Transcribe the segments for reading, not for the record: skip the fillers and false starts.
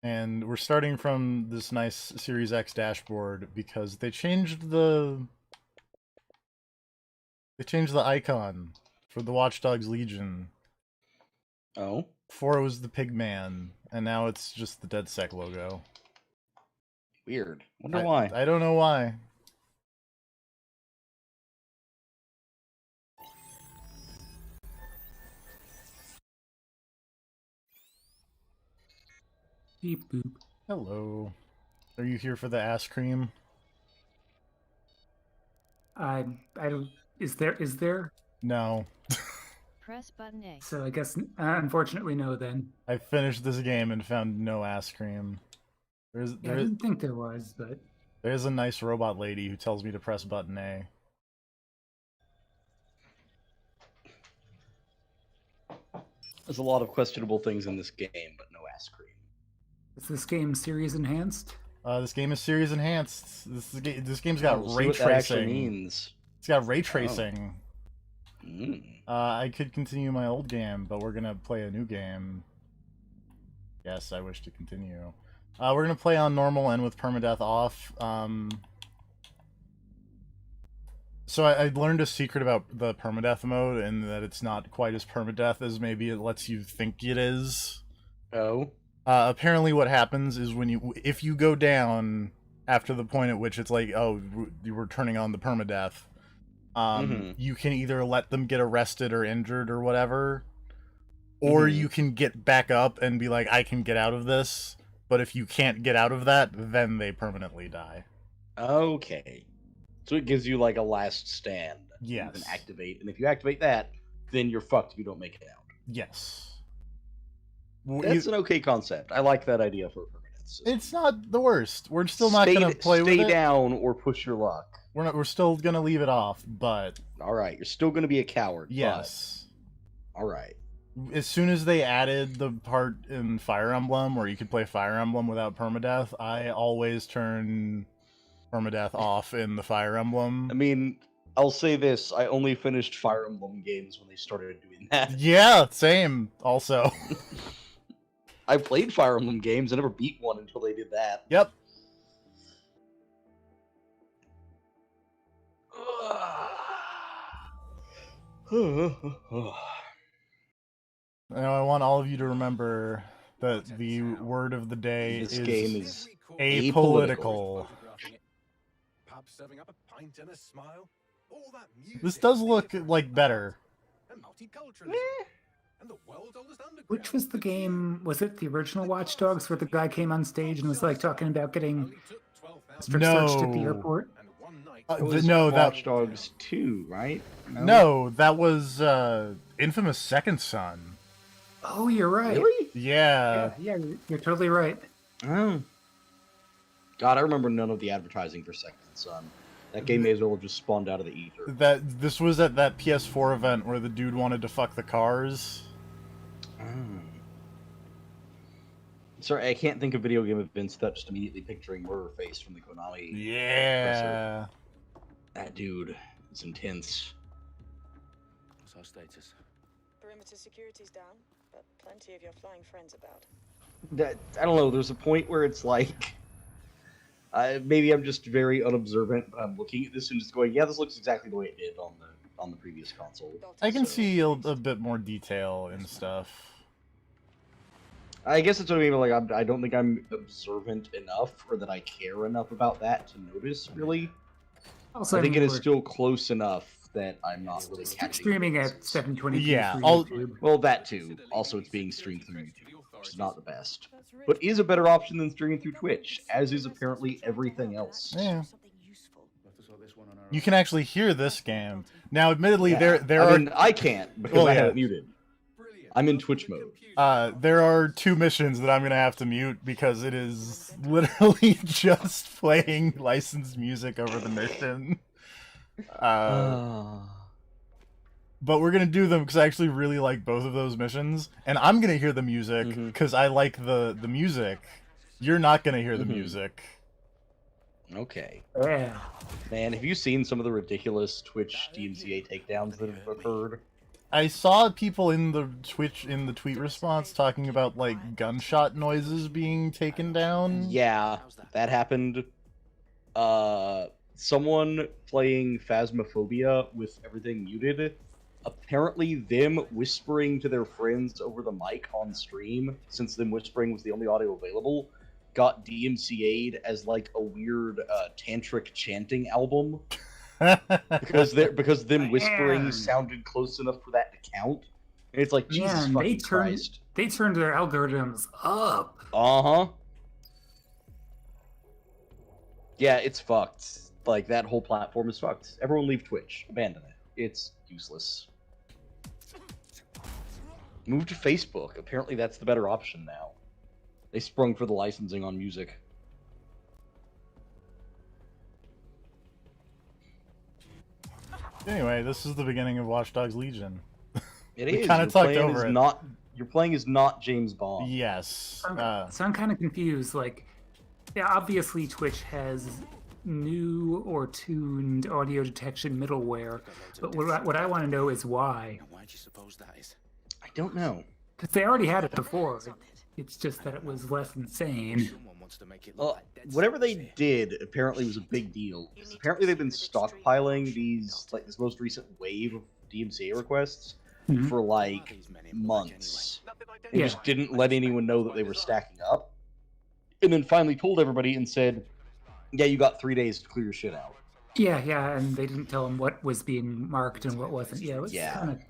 And we're starting from this nice Series X dashboard because they changed the icon for the Watch Dogs Legion. Oh? Before it was the Pigman, and now it's just the DedSec logo. Weird. Wonder why. I don't know why. Beep boop. Hello. Are you here for the ass cream? I don't. Is there? No. Press button A. So I guess unfortunately no. Then I finished this game and found no ass cream. I didn't think there was, but There's a nice robot lady who tells me to press button A. There's a lot of questionable things in this game, but no ass cream. is this game series enhanced? This game is series enhanced. This game's got We'll see ray what that actually tracing. means. It's got ray tracing. Mm. I could continue my old game, but we're gonna play a new game. Yes, I wish to continue. We're gonna play on normal and with permadeath off. So I learned a secret about the permadeath mode, and that it's not quite as permadeath as maybe it lets you think it is. Oh? Apparently what happens is if you go down after the point at which it's like, oh, you were turning on the permadeath, you can either let them get arrested or injured or whatever, or you can get back up and be like, I can get out of this, but if you can't get out of that, then they permanently die. Okay. So it gives you like a last stand. Yes. You can activate, and if you activate that, then you're fucked if you don't make it out. Yes. That's an okay concept. I like that idea for a permanent system. It's not the worst. We're still not going to play with it. Stay down or push your luck. We're still going to leave it off, but... Alright, you're still going to be a coward. Yes. Alright. As soon as they added the part in Fire Emblem where you could play Fire Emblem without permadeath, I always turn permadeath off in the Fire Emblem. I mean, I'll say this, I only finished Fire Emblem games when they started doing that. Yeah, same, also. I played Fire Emblem games, I never beat one until they did that. Yep. Now I want all of you to remember that the word of the day This game is apolitical. This does look like better. Which was the game? Was it the original Watch Dogs where the guy came on stage and was like talking about getting strip searched at the airport? No, that Watch Dogs 2, right? No, that was Infamous Second Son. Oh, you're right. Really? Yeah. Yeah, you're totally right. Oh. God, I remember none of the advertising for Second Son. That game may as well have just spawned out of the ether. This was at that PS4 event where the dude wanted to fuck the cars. Oh. Sorry, I can't think of video game events without just immediately picturing Murderface from the Konami. Yeah. That dude is intense. What's our status? Perimeter security's down, but plenty of your flying friends about. I don't know, there's a point where it's like... maybe I'm just very unobservant, but I'm looking at this and just going, yeah, this looks exactly the way it did on the previous console. I can see a bit more detail and stuff. I guess that's what I mean, like, I don't think I'm observant enough, or that I care enough about that to notice, really. Also, I think it is still close enough that I'm not really catching streaming it. at 720p. Yeah, YouTube. Well, that too. Also, it's being streamed through YouTube, which is not the best. But is a better option than streaming through Twitch, as is apparently everything else. Yeah. You can actually hear this game. Now, admittedly, Yeah. there I are... mean, I can't, because I have it muted. I'm in Twitch mode. There are 2 missions that I'm going to have to mute because it is literally just playing licensed music over the mission. But we're going to do them because I actually really like both of those missions. And I'm going to hear the music because I like the music. You're not going to hear the music. Okay. Yeah. Man, have you seen some of the ridiculous Twitch DMCA takedowns that have occurred? I saw people in the tweet response talking about like gunshot noises being taken down. Yeah, that happened. Someone playing Phasmophobia with everything muted. Apparently, them whispering to their friends over the mic on stream, since them whispering was the only audio available, got DMCA'd as like a weird tantric chanting album because them whispering Man. sounded close enough for that to count. And it's like Jesus Man, fucking Christ. they turned their algorithms up. Uh-huh. Yeah, it's fucked. Like, that whole platform is fucked. Everyone leave Twitch. Abandon it. It's useless. Move to Facebook. Apparently that's the better option now. They sprung for the licensing on music. Anyway, this is the beginning of Watch Dogs Legion. It We is. kinda You're talked playing over as it. Not, you're playing as not James Bond. Yes. So I'm kind of confused. Like, yeah, obviously Twitch has new or tuned audio detection middleware, but what I want to know is why. Why do you suppose that is? I don't know. Because they already had it before. It's just that it was less insane. Someone wants to make it look Well, like dead whatever silence they here. did apparently was a big deal. Apparently they've been stockpiling these, like, this most recent wave of DMCA requests Mhm. for, like, These men in black months. And Yeah. just didn't let anyone know that they were stacking up. And then finally told everybody and said, yeah, you got 3 days to clear your shit out. Yeah, and they didn't tell them what was being marked and what wasn't. Yeah, it was Yeah. kind of.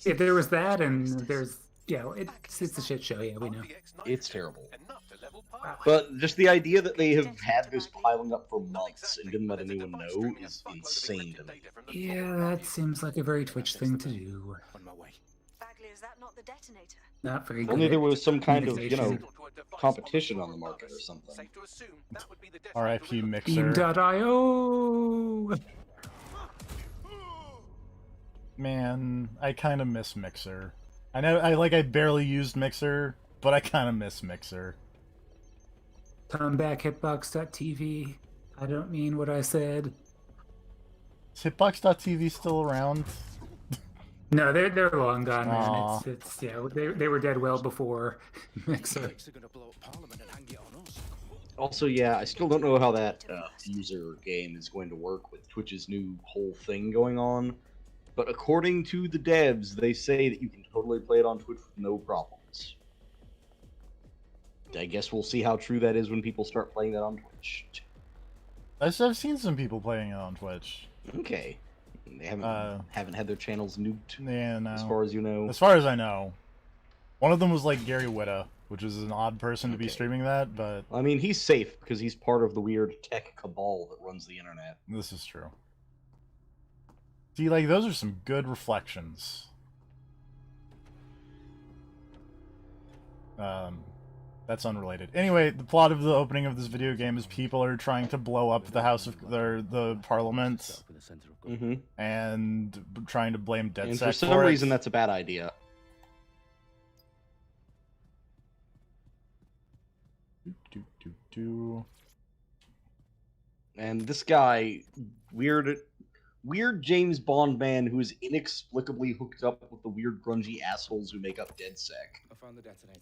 Yeah, there was that, and there's it's a shit show. Yeah, we know. It's terrible. But just the idea that they have had this piling up for months and didn't let anyone know is insane to me. Yeah, that seems like a very Twitch thing to do. On my way. Bagley, is that not the detonator? Not very If good. only at there was some kind of, you know, communication. competition on the market or something. R.I.P. Mixer. Beam.io. Man, I kind of miss Mixer. I know I barely used Mixer, but I kind of miss Mixer. Comebackhitbox.tv. I don't mean what I said. Is Hitbox.tv still around? No, they're long gone, Aw. man. It's they were dead well before Mixer. They're gonna blow up Parliament and hang it on us. Also, yeah, I still don't know how that user game is going to work with Twitch's new whole thing going on. But according to the devs, they say that you can totally play it on Twitch with no problems. I guess we'll see how true that is when people start playing that on Twitch. I've seen some people playing it on Twitch. Okay. They haven't had their channels nuked, Yeah, no. as far as you know. As far as I know. One of them was like Gary Whitta, which is an odd person to be Okay. streaming that, but I mean, he's safe because he's part of the weird tech cabal that runs the internet. this is true. See, like, those are some good reflections. That's unrelated. Anyway, the plot of the opening of this video game is people are trying to blow up the House of the Parliament Up in the center of Mm-hmm. and trying to blame And DedSec for some it. reason, that's a bad idea. Do. And this guy, weird James Bond man who is inexplicably hooked up with the weird grungy assholes who make up DedSec. I found the detonator.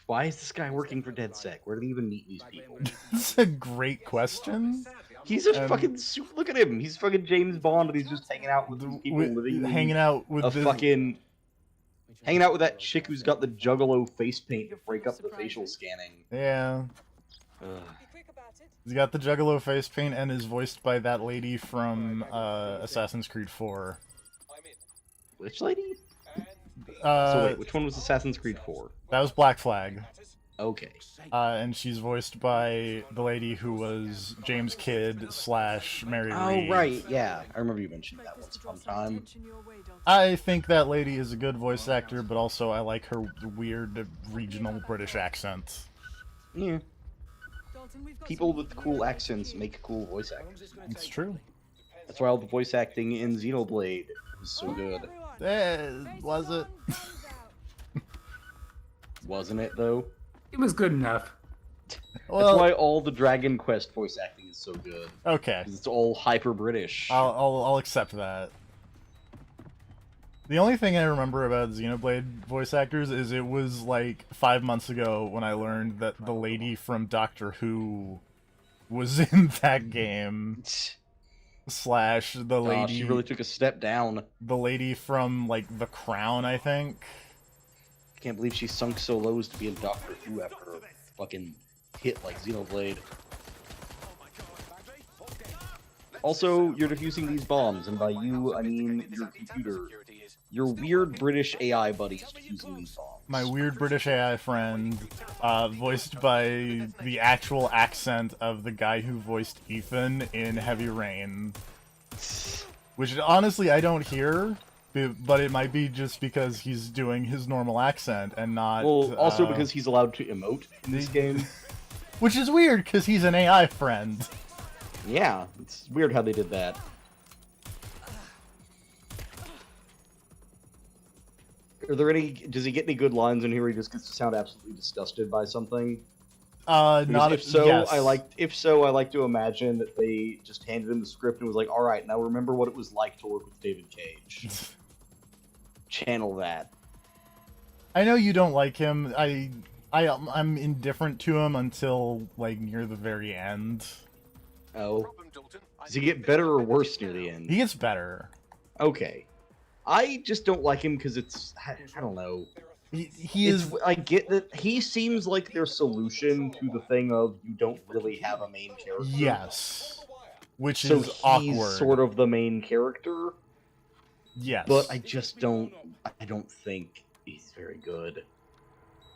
Why is this guy working for DedSec? Where did he even meet these people? That's a great question. He's a fucking super. Look at him. He's fucking James Bond, and he's just hanging out with these people living Hanging out with a the fucking. Hanging out with that chick who's got the juggalo face paint to break up the facial scanning. Yeah. Ugh. Be quick about it. He's got the Juggalo face paint and is voiced by that lady from Assassin's Creed 4. Which lady? So Uh, wait, which one was Assassin's Creed 4? that was Black Flag. Okay. And she's voiced by the lady who was James Kidd / Mary Oh Reed. right, yeah. I remember you mentioned that once upon a time. I think that lady is a good voice actor, but also I like her weird regional British accent. Yeah. People with cool accents make cool voice actors. It's true. That's why all the voice acting in Xenoblade is so good. Was it? Wasn't it, though? It was good enough. That's Well, why all the Dragon Quest voice acting is so good. okay. 'Cause it's all hyper-British. I'll accept that. The only thing I remember about Xenoblade voice actors is it was like 5 months ago when I learned that the lady from Doctor Who was in that game. Slash the lady. She really took a step down. The lady from like The Crown, I think. Can't believe she sunk so low as to be in Doctor Who after a fucking hit like Xenoblade. Also, you're defusing these bombs, and by you, I mean your computer. Your weird British AI buddies defusing these bombs. My weird British AI friend, voiced by the actual accent of the guy who voiced Ethan in Heavy Rain. Which, honestly, I don't hear, but it might be just because he's doing his normal accent and not... Well, also because he's allowed to emote in this game. Which is weird, because he's an AI friend. Yeah, it's weird how they did that. Are there any? Does he get any good lines in here where he just gets to sound absolutely disgusted by something? Not if so. Yes. I like to imagine that they just handed him the script and was like, "All right, now remember what it was like to work with David Cage. Channel that." I know you don't like him. I'm indifferent to him until like near the very end. Oh, does he get better or worse near the end? He gets better. Okay. I just don't like him because I don't know. He is. I get that he seems like their solution to the thing of you don't really have a main character. Yes. Which so is he's awkward. Sort of the main character. Yes. But I just don't. I don't think he's very good.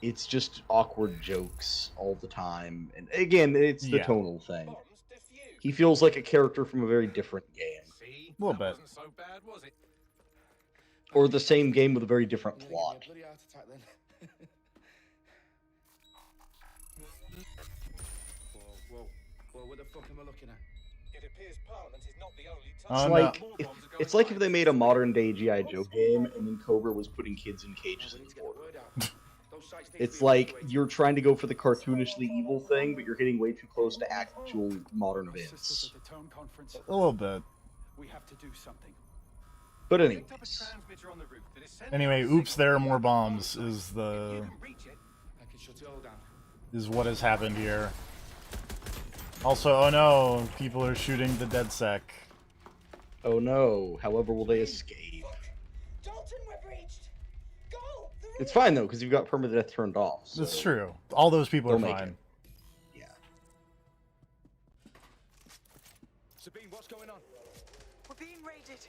It's just awkward jokes all the time, and again, it's the tonal thing. He feels like a character from a very different game. A little bit. Or the same game with a very different plot. What the fuck am I looking at? It appears Parliament is not the only It's like if they made a modern day G.I. Joe game and then Cobra was putting kids in cages in Florida. It's like you're trying to go for the cartoonishly evil thing, but you're hitting way too close to actual modern events. A little bit. We have to do something. But anyways. Anyway, oops, there are more bombs, is what has happened here. Also, oh no, people are shooting the DedSec. Oh no, however will they escape? Dalton, we're breached. Go! It's fine though, because you've got permadeath turned off. So That's true. All those people are they'll make fine. it. Yeah. Sabine, what's going on? We're being raided.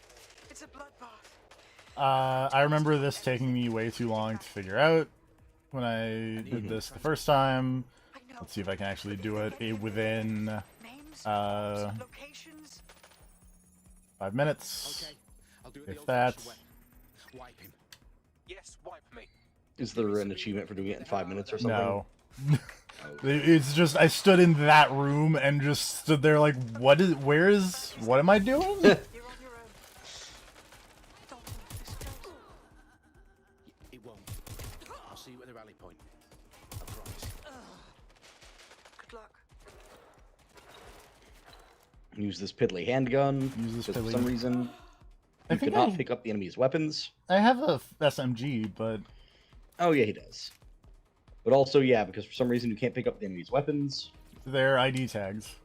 It's a bloodbath. I remember this taking me way too long to figure out when I did this the first time. Let's see if I can actually do it within Names, 5 locations. minutes. Okay, I'll do it If the that. old-fashioned way. Wipe him. Yes, wipe me. Is there an achievement for doing it in 5 minutes or something? No. It's just I stood in that room and just stood there like, what am I doing? You're on your own. Dalton, this goes. It won't. I'll see you at the rally point. I promise. Good luck. Use this piddly handgun. Use this because piddly- for some reason I you think cannot I- pick up the enemy's weapons. I have a SMG, but Oh yeah, he does. But also, yeah, because for some reason you can't pick up the enemy's weapons. they're ID tags.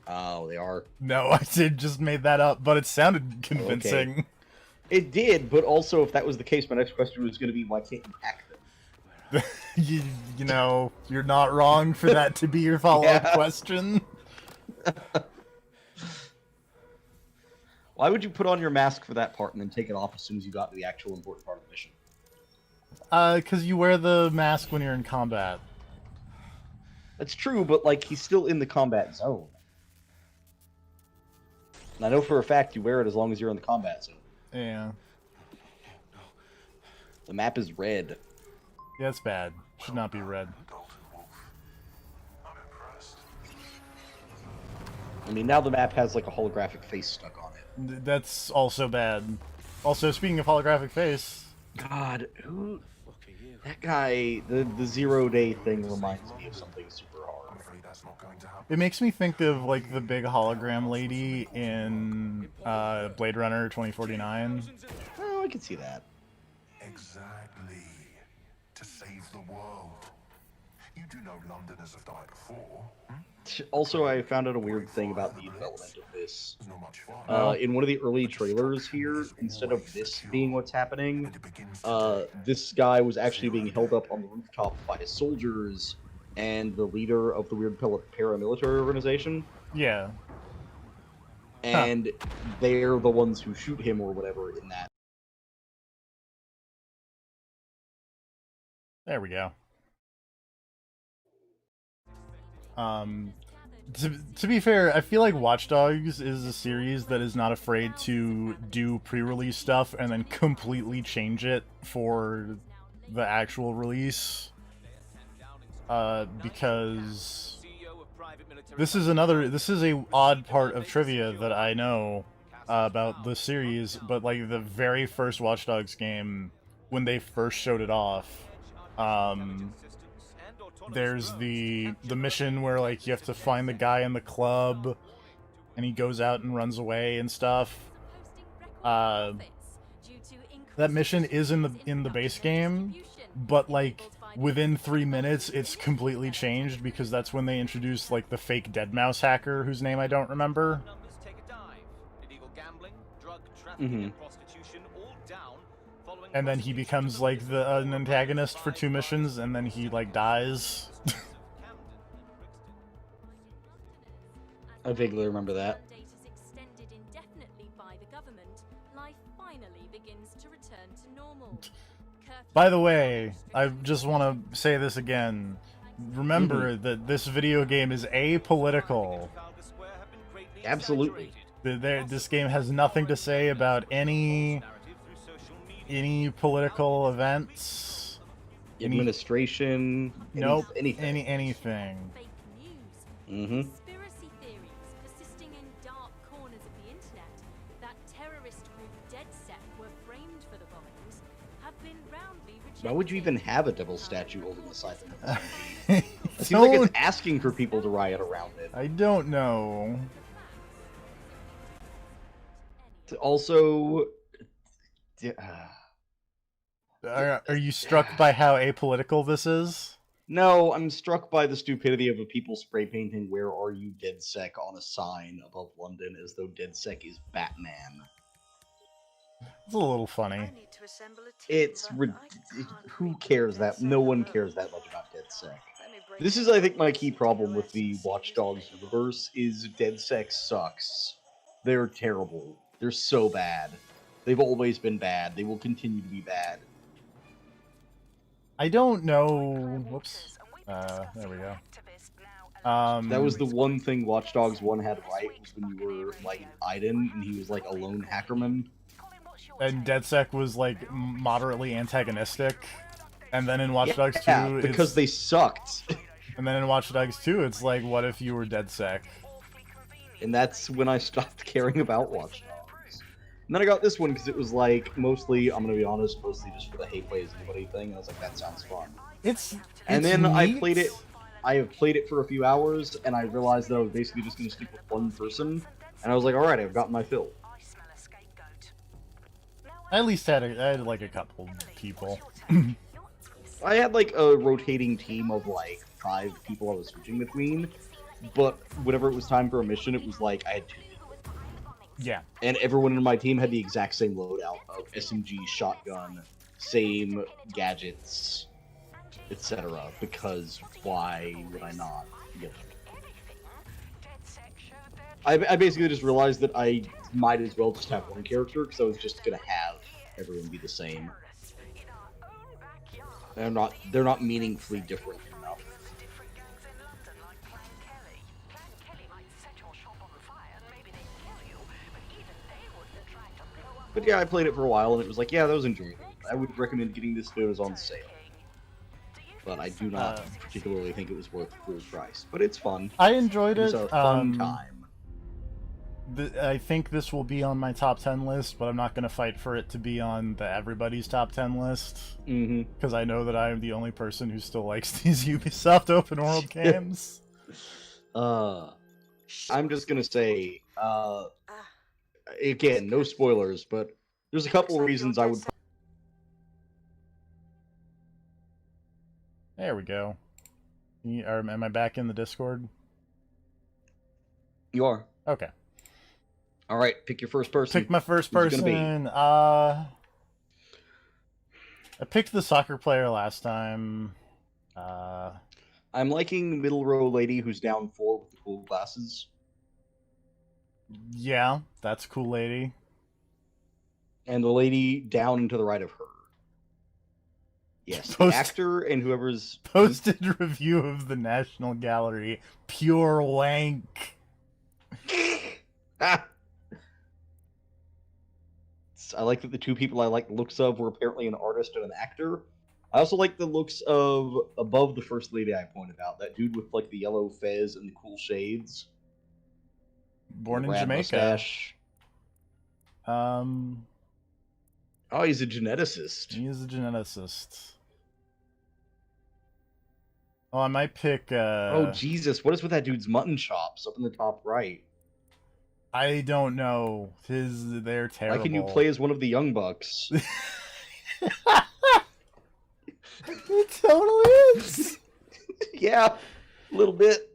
Oh, they are. No, I just made that up, but it sounded convincing. It did, but also if that was the case, my next question was going to be, why can't you hack them? you know, you're not wrong for that to be your follow-up Yeah. question. Why would you put on your mask for that part and then take it off as soon as you got to the actual important part of the mission? Because you wear the mask when you're in combat. That's true, but like he's still in the combat zone. And I know for a fact you wear it as long as you're in the combat zone. Yeah. The map is red. Yeah, it's bad. Should not be red. I mean, now the map has like a holographic face stuck on it. That's also bad. Also, speaking of holographic face, God, who? That guy, the 0-day thing reminds me of something super hard. it makes me think of like the big hologram lady in Blade Runner 2049. Oh, I can see that. Exactly. To save the world. You do know Londoners have died before. Also, I found out a weird thing about the development of this. It's not much fun. In one of the early trailers here, instead of this being what's happening, this guy was actually being held up on the rooftop by his soldiers and the leader of the weird paramilitary organization. Yeah. And they're the ones who shoot him or whatever in that. There we go. To be fair, I feel like Watch Dogs is a series that is not afraid to do pre-release stuff and then completely change it for the actual release. Because this is a odd part of trivia that I know about the series, but like the very first Watch Dogs game, when they first showed it off, there's the mission where like you have to find the guy in the club and he goes out and runs away and stuff. That mission is in the base game, but like within 3 minutes it's completely changed because that's when they introduced like the fake deadmau5 hacker whose name I don't remember. And then he becomes like an antagonist for 2 missions, and then he like dies. I vaguely remember that. By the way, I just want to say this again. Remember that this video game is apolitical. Absolutely. This game has nothing to say about any political events, administration, nope, anything. anything. Conspiracy theories persisting in dark corners of the internet that terrorist group DedSec were framed for the bombings have been roundly rejected. Why would you even have a devil statue holding the scythe? It seems like it's asking for people to riot around it. I don't know. Also, are you struck by how apolitical this is? No, I'm struck by the stupidity of a people spray painting "Where are you, DedSec" on a sign above London as though DedSec is Batman. It's a little funny. It's who cares that? No one cares that much about DedSec. This is, I think, my key problem with the Watch Dogs universe is DedSec sucks. They're terrible. They're so bad. They've always been bad. They will continue to be bad. I don't know. Whoops. There we go. That was the one thing Watch Dogs 1 had right, was when you were like Aiden and he was like a lone hackerman. And DedSec was like moderately antagonistic. And then in Watch Dogs 2, yeah, because they sucked. And then in Watch Dogs 2, it's like, what if you were DedSec? And that's when I stopped caring about Watch Dogs. And then I got this one because it was like, mostly, I'm gonna be honest, mostly just for the hate plays anybody thing. And I was like, that sounds fun. And then I played it. I have played it for a few hours, and I realized that I was basically just gonna stick with one person. And I was like, alright, I've gotten my fill. I at least had like a couple people. I had like a rotating team of like 5 people I was switching between, but whenever it was time for a mission, it was like I had 2. Yeah. And everyone in my team had the exact same loadout of SMG, shotgun, same gadgets, etc. Because why would I not? You know. I basically just realized that I might as well just have one character, because I was just gonna have everyone be the same. They're not meaningfully different enough. But yeah, I played it for a while, and it was like, yeah, that was enjoyable. I would recommend getting this if it was on sale. But I do not particularly think it was worth full price. But it's fun. I enjoyed it. It's a fun time. I think this will be on my top 10 list, but I'm not going to fight for it to be on the everybody's top 10 list. Because I know that I am the only person who still likes these Ubisoft open world games. I'm just going to say, again, no spoilers, but There's a couple Looks like reasons your I would. dead There we go. Am I back in the Discord? You are. Okay. All right, pick your first person. Pick my first Who's it gonna be? person. I picked the soccer player last time. I'm liking middle row lady who's down 4 with the cool glasses. Yeah, that's a cool lady. And the lady down and to the right of her. Yes, the Post- actor and whoever's... Posted review of the National Gallery. Pure wank. Ah! I like that the two people I like the looks of were apparently an artist and an actor. I also like the looks of above the first lady I pointed out. That dude with like the yellow fez and the cool shades. Born in Rad Jamaica. mustache. Oh, he's a geneticist. he is a geneticist. Oh, I might pick. Oh Jesus! What is with that dude's mutton chops up in the top right? I don't know. They're terrible. Why can you play as one of the young bucks? It totally is. Yeah, a little bit.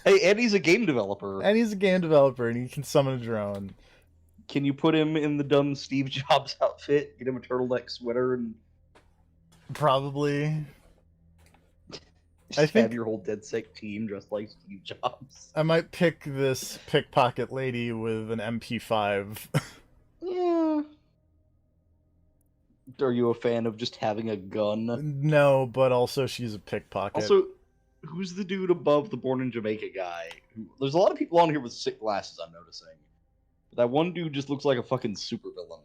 Hey, Eddie's a game developer. And he's a game developer, and he can summon a drone. Can you put him in the dumb Steve Jobs outfit? Get him a turtleneck sweater and Probably. just think- have your whole DedSec team dressed like Steve Jobs. I might pick this pickpocket lady with an MP5. Yeah. Are you a fan of just having a gun? No, but also she's a pickpocket. Also, who's the dude above the Born in Jamaica guy? There's a lot of people on here with sick glasses, I'm noticing. That one dude just looks like a fucking supervillain.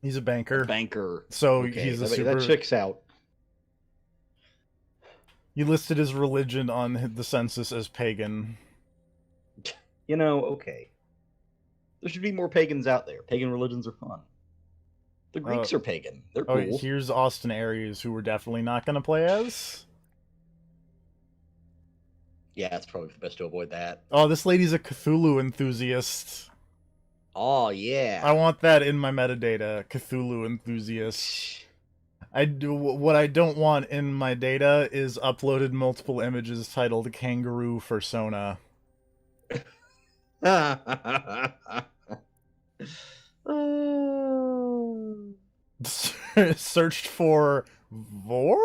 He's a banker. Banker. So Okay, he's a that, super... that checks out. He listed his religion on the census as pagan. You know, okay. There should be more pagans out there. Pagan religions are fun. The Greeks are pagan. They're Oh, cool. here's Austin Aries, who we're definitely not going to play as. Yeah, it's probably best to avoid that. Oh, this lady's a Cthulhu enthusiast. Oh, yeah. I want that in my metadata. Cthulhu enthusiast. What I don't want in my data is uploaded multiple images titled Kangaroo Fursona. Searched for Vor?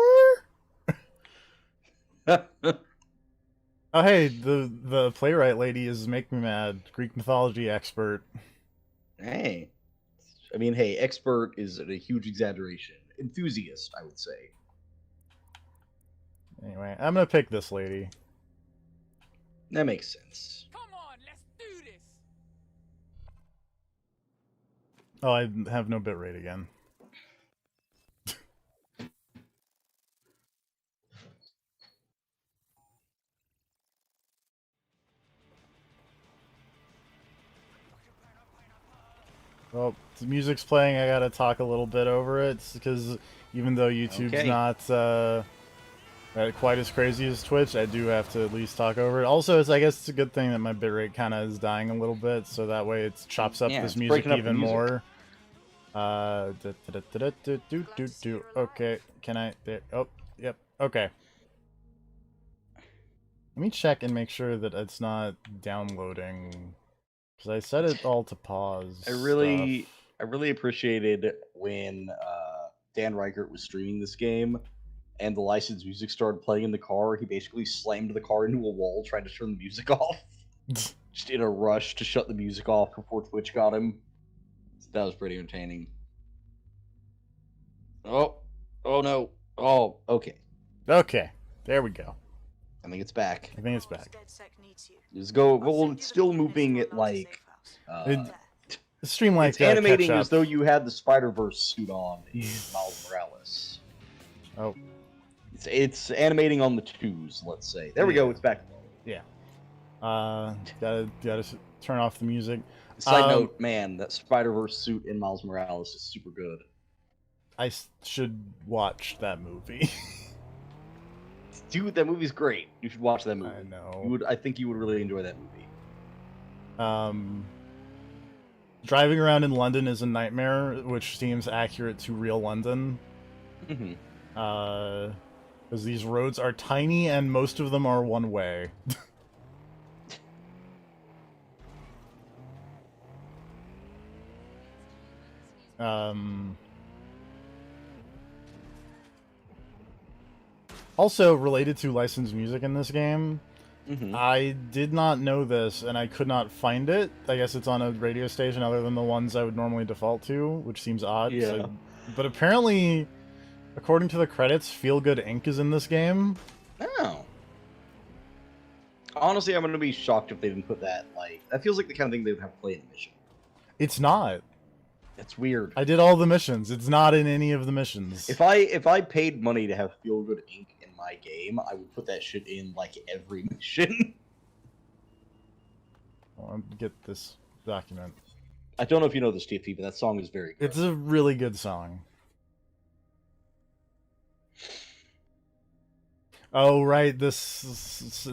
Oh hey, the playwright lady is Make Me Mad, Greek mythology expert. Hey. I mean, hey, expert is a huge exaggeration. Enthusiast, I would say. Anyway, I'm gonna pick this lady. That makes sense. Come on, let's do this. Oh, I have no bitrate again. Well, the music's playing, I gotta talk a little bit over it, because even though YouTube's Okay. not quite as crazy as Twitch, I do have to at least talk over it. Also, I guess it's a good thing that my bitrate kind of is dying a little bit, so that way it chops up Yeah, this it's music breaking up the even music. more. Okay, can I? There. Oh, yep. Okay. Let me check and make sure that it's not downloading, because I set it all to pause. I really appreciated when Dan Reichert was streaming this game and the licensed music started playing in the car. He basically slammed the car into a wall trying to turn the music off. Just in a rush to shut the music off before Twitch got him. So that was pretty entertaining. Oh no. Oh, okay. Okay, there we go. I think it's back. I think it's back. Just go. Well, it's still moving at like. The stream like It's animating as though you had the Spider-Verse suit on in Miles Morales. Oh, It's animating on the twos, let's say. There we go, it's back. yeah. Gotta turn off the music. Side note, man, that Spider-Verse suit in Miles Morales is super good. I should watch that movie. Dude, that movie's great. You should watch that movie. I know. I think you would really enjoy that movie. Driving around in London is a nightmare, which seems accurate to real London. Mm-hmm. Because these roads are tiny and most of them are one way. Also, related to licensed music in this game, I did not know this, and I could not find it. I guess it's on a radio station other than the ones I would normally default to, which seems odd. Yeah. So, but apparently, according to the credits, Feel Good Inc. is in this game. Oh. Honestly, I'm gonna be shocked if they didn't put that. Like, that feels like the kind of thing they would have play in a mission. It's not. That's weird. I did all the missions. It's not in any of the missions. If I paid money to have Feel Good Inc. in my game, I would put that shit in like every mission. I'll get this document. I don't know if you know this, TFP, but that song is very good. It's a really good song. Oh, right, this...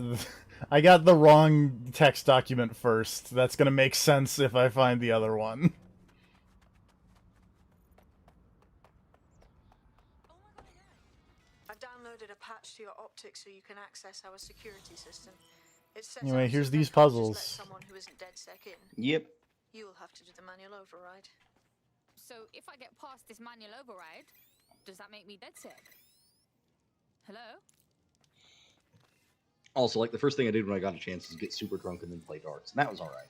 I got the wrong text document first. That's gonna make sense if I find the other one. I've downloaded a patch to your optics so you can access our security system. It's set Anyway, up here's so they these can't just let puzzles. someone who isn't DedSec in. Yep. You'll have to do the manual override. So if I get past this manual override, does that make me dead sick? Hello? Also, like, the first thing I did when I got a chance is get super drunk and then play darts, and that was alright.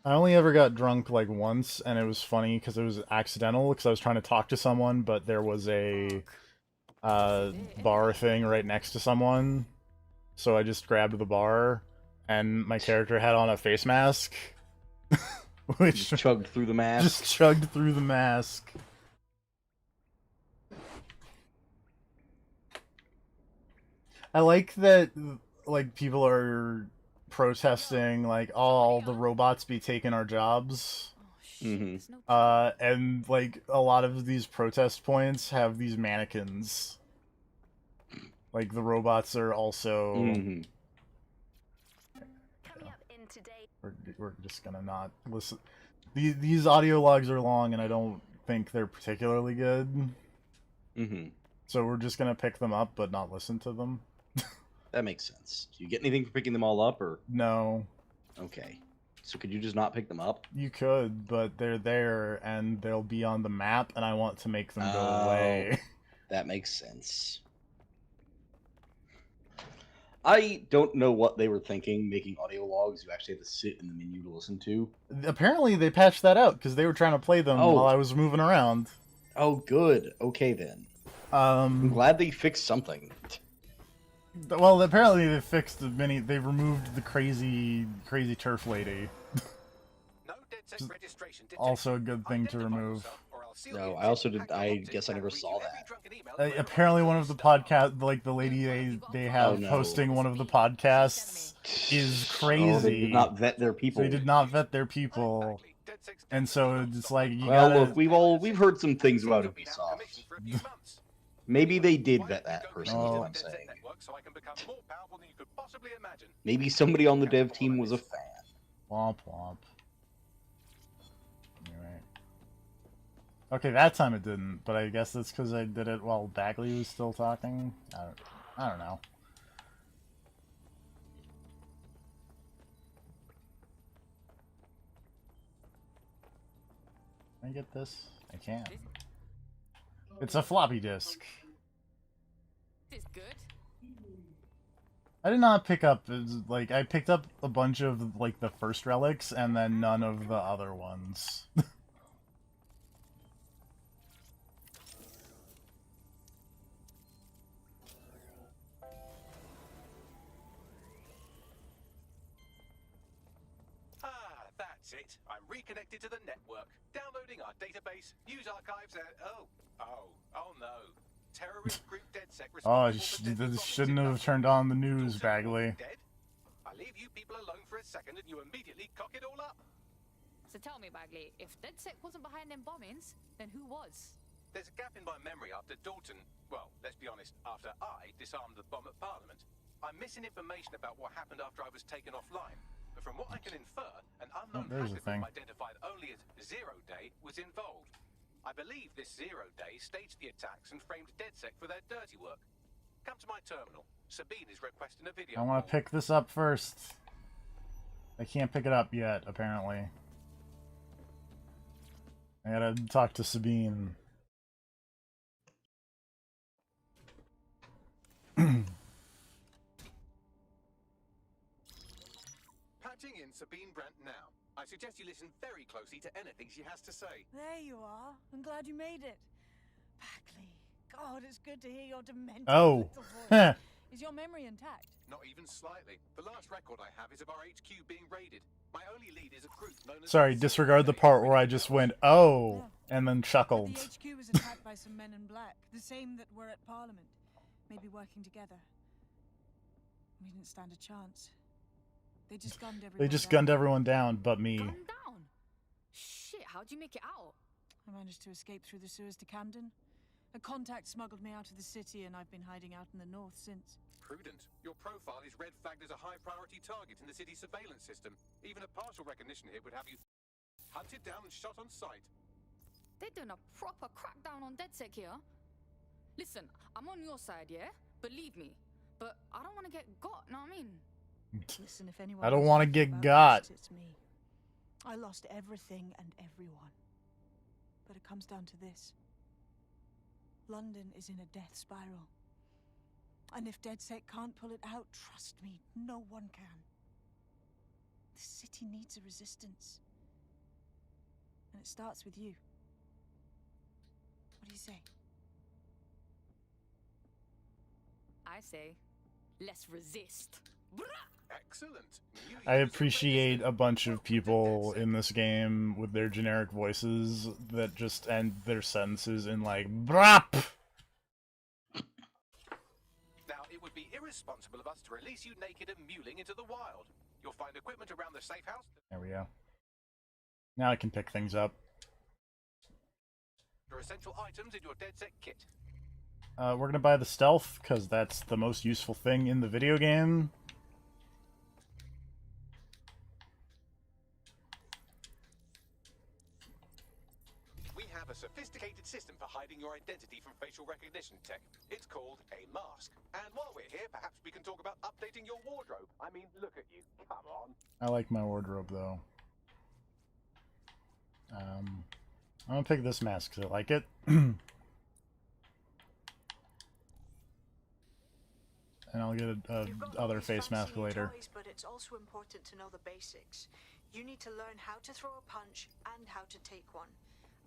I only ever got drunk, like, once, and it was funny because it was accidental, because I was trying to talk to someone, but there was a bar thing right next to someone, so I just grabbed the bar, and my character had on a face mask, which... Just chugged through the mask. Just chugged through the mask. I like that, like, people are protesting, like, all the robots be taking our jobs. And, like, a lot of these protest points have these mannequins. Like, the robots are also... We're just gonna not listen. These audio logs are long, and I don't think they're particularly good. So we're just gonna pick them up, but not listen to them. That makes sense. Do you get anything for picking them all up, or...? No. Okay. So could you just not pick them up? You could, but they're there, and they'll be on the map, and I want to make them go away. That makes sense. I don't know what they were thinking, making audio logs you actually have to sit in the menu to listen to. Apparently they patched that out, because they were trying to play them while I was moving around. Oh, good. Okay, then. I'm glad they fixed something. Well, apparently they fixed they removed the crazy turf lady. Also a good thing to remove. No, I guess I never saw that. Apparently one of the podcast, like the lady they have hosting one of the podcasts is crazy. Oh, they did not vet their people. They did not vet their people. And so it's like, you gotta... look, we've heard some things about Ubisoft. Maybe they did vet that person, is what I'm saying. Maybe somebody on the dev team was a fan. Womp womp. Anyway. Okay, that time it didn't, but I guess that's because I did it while Bagley was still talking. I don't know. Can I get this? I can. It's a floppy disk. This good. I did not pick up, like, I picked up a bunch of, like, the first relics, and then none of the other ones. That's it. I'm reconnected to the network. Downloading our database, news archives, and... Oh no. Terrorist group DedSec shouldn't have turned on the news, Bagley. I leave you people alone for a second and you immediately cock it all up. So tell me, Bagley, if DedSec wasn't behind them bombings, then who was? There's a gap in my memory after Dalton, well, let's be honest, after I disarmed the bomb at Parliament. I'm missing information about what happened after I was taken offline. but from what I can infer, an unknown there's a hacker thing. group identified only as Zero Day was involved. I believe this 0 Day staged the attacks and framed DedSec for their dirty work. Come to my terminal. Sabine is requesting a video. I want to pick this up first. I can't pick it up yet, apparently. I gotta talk to Sabine. Patching in Sabine Brandt now. I suggest you listen very closely to anything she has to say. There you are. I'm glad you made it. Bagley. God, it's good to hear your demented Oh. little voice. Is your memory intact? Not even slightly. The last record I have is of our HQ being raided. My only lead is a group known as... Sorry, disregard the part where I just went, oh, and then chuckled. The HQ was attacked by some men in black, the same that were at Parliament. Maybe working together. We didn't stand a chance. They just gunned everyone They just down. gunned everyone down, but me. Calm down. Shit, how'd you make it out? I managed to escape through the sewers to Camden. A contact smuggled me out of the city, and I've been hiding out in the north since. Prudent. Your profile is red flagged as a high-priority target in the city's surveillance system. Even a partial recognition hit would have you hunted down and shot on sight. They're doing a proper crackdown on DedSec here. Listen, I'm on your side, yeah? Believe me. But I don't want to get got, know what I mean? Listen, if anyone I don't knows want to anything get about got. this, it's me. I lost everything and everyone. But it comes down to this. London is in a death spiral. And if DedSec can't pull it out, trust me, no one can. The city needs a resistance. And it starts with you. What do you say? I say, let's resist. Excellent. New I users appreciate a bunch of Welcome to people DedSec. in this game with their generic voices that just end their sentences in like brap. Now, it would be irresponsible of us to release you naked and mewling into the wild. You'll find equipment around the safe house. There we go. Now I can pick things up. There are essential items in your DedSec kit. We're gonna buy the stealth because that's the most useful thing in the video game. We have a sophisticated system for hiding your identity from facial recognition tech. It's called a mask. And while we're here, perhaps we can talk about updating your wardrobe. I mean, look at you. Come on. I like my wardrobe though. I'm gonna pick this mask because I like it. And I'll get a You've got all other these face mask fancy new later. toys, but it's also important to know the basics. You need to learn how to throw a punch and how to take one.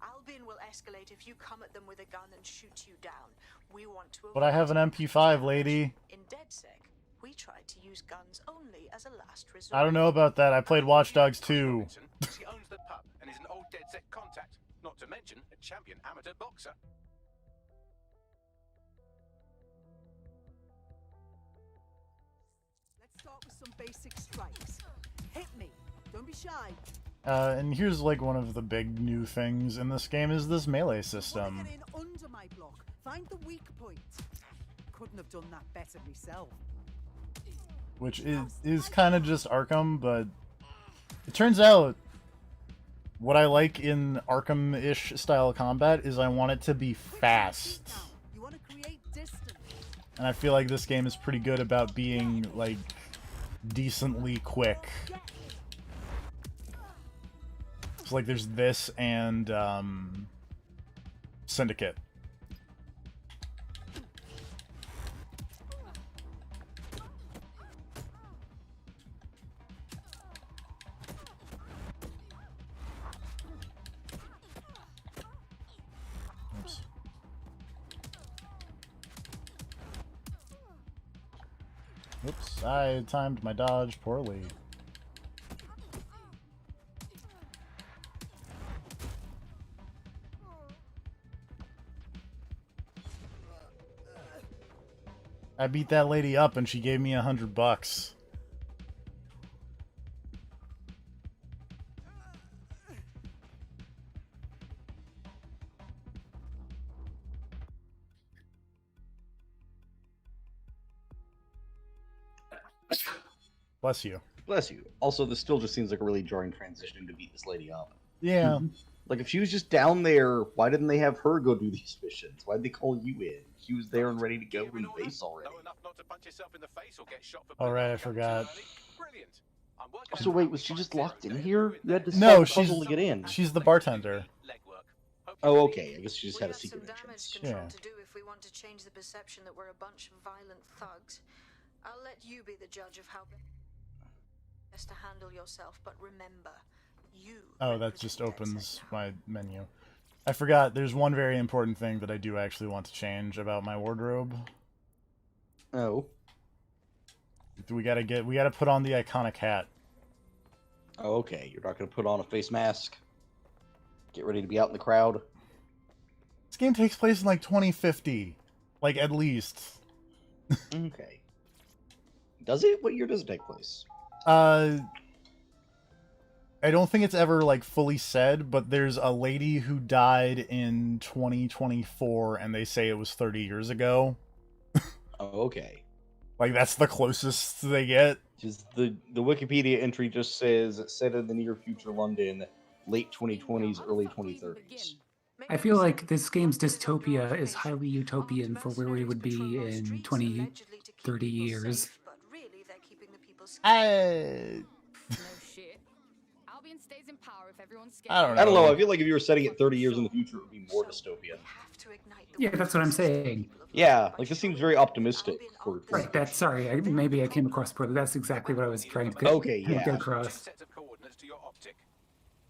Albion will escalate if you come at them with a gun and shoot you down. We want to But I have an avoid MP5, lady. In DedSec, we tried to use guns only as a last resort. I don't know about that. I played Watch Dogs 2. She owns the pub and is an old DedSec contact. Not to mention a champion amateur boxer. Let's start with some basic strikes. Hit me. Don't be shy. And here's like one of the big new things in this game is this melee Wanna system. get in under my block. Find the weak point. Couldn't have done that better myself. Which is kind of just Arkham, but it turns out what I like in Arkham-ish style combat is I want it to be fast. You want to create distance. And I feel like this game is pretty good about being, like, decently quick. So, like, there's this and, Syndicate. Oops. Oops, I timed my dodge poorly. I beat that lady up and she gave me $100. Bless you. Bless you. Also, this still just seems like a really jarring transition to beat this lady up. Yeah. Like, if she was just down there, why didn't they have her go do these missions? Why'd they call you in? She was there and ready to go in base already. Know enough not to punch yourself in the face or get shot for All right, I putting forgot. too early? Brilliant. I'm working So out wait, how was we she find just Sarah locked in Jane here? through You had to No, solve a puzzle to get in. she's the bartender. Legwork. Hope you Oh, can okay. I guess she just We had a got secret some damage entrance. control Yeah. to do if we want to change the perception that we're a bunch of violent thugs. I'll let you be the judge of how best to handle yourself, but remember, you. Oh, that just opens my menu. I forgot, there's one very important thing that I do actually want to change about my wardrobe. Oh. We gotta put on the iconic hat. Oh, okay. You're not going to put on a face mask? Get ready to be out in the crowd? This game takes place in like 2050. Like, at least. Okay. Does it? What year does it take place? I don't think it's ever like fully said, but there's a lady who died in 2024 and they say it was 30 years ago. Oh, okay. Like, that's the closest they get. Just the Wikipedia entry just says, set in the near future London, late 2020s, early 2030s. I feel like this game's dystopia is highly utopian for where we would be in 20, 30 years. I Albion stays in power if everyone's scared. don't know. I don't know. I feel like if you were setting it 30 years in the future, it would be more dystopian. Yeah, that's what I'm saying. Yeah, like this seems very optimistic for. Right, that's sorry. Maybe I came across poorly. That's exactly what I was trying to get, Okay, yeah. get across. sets of coordinates to your optic.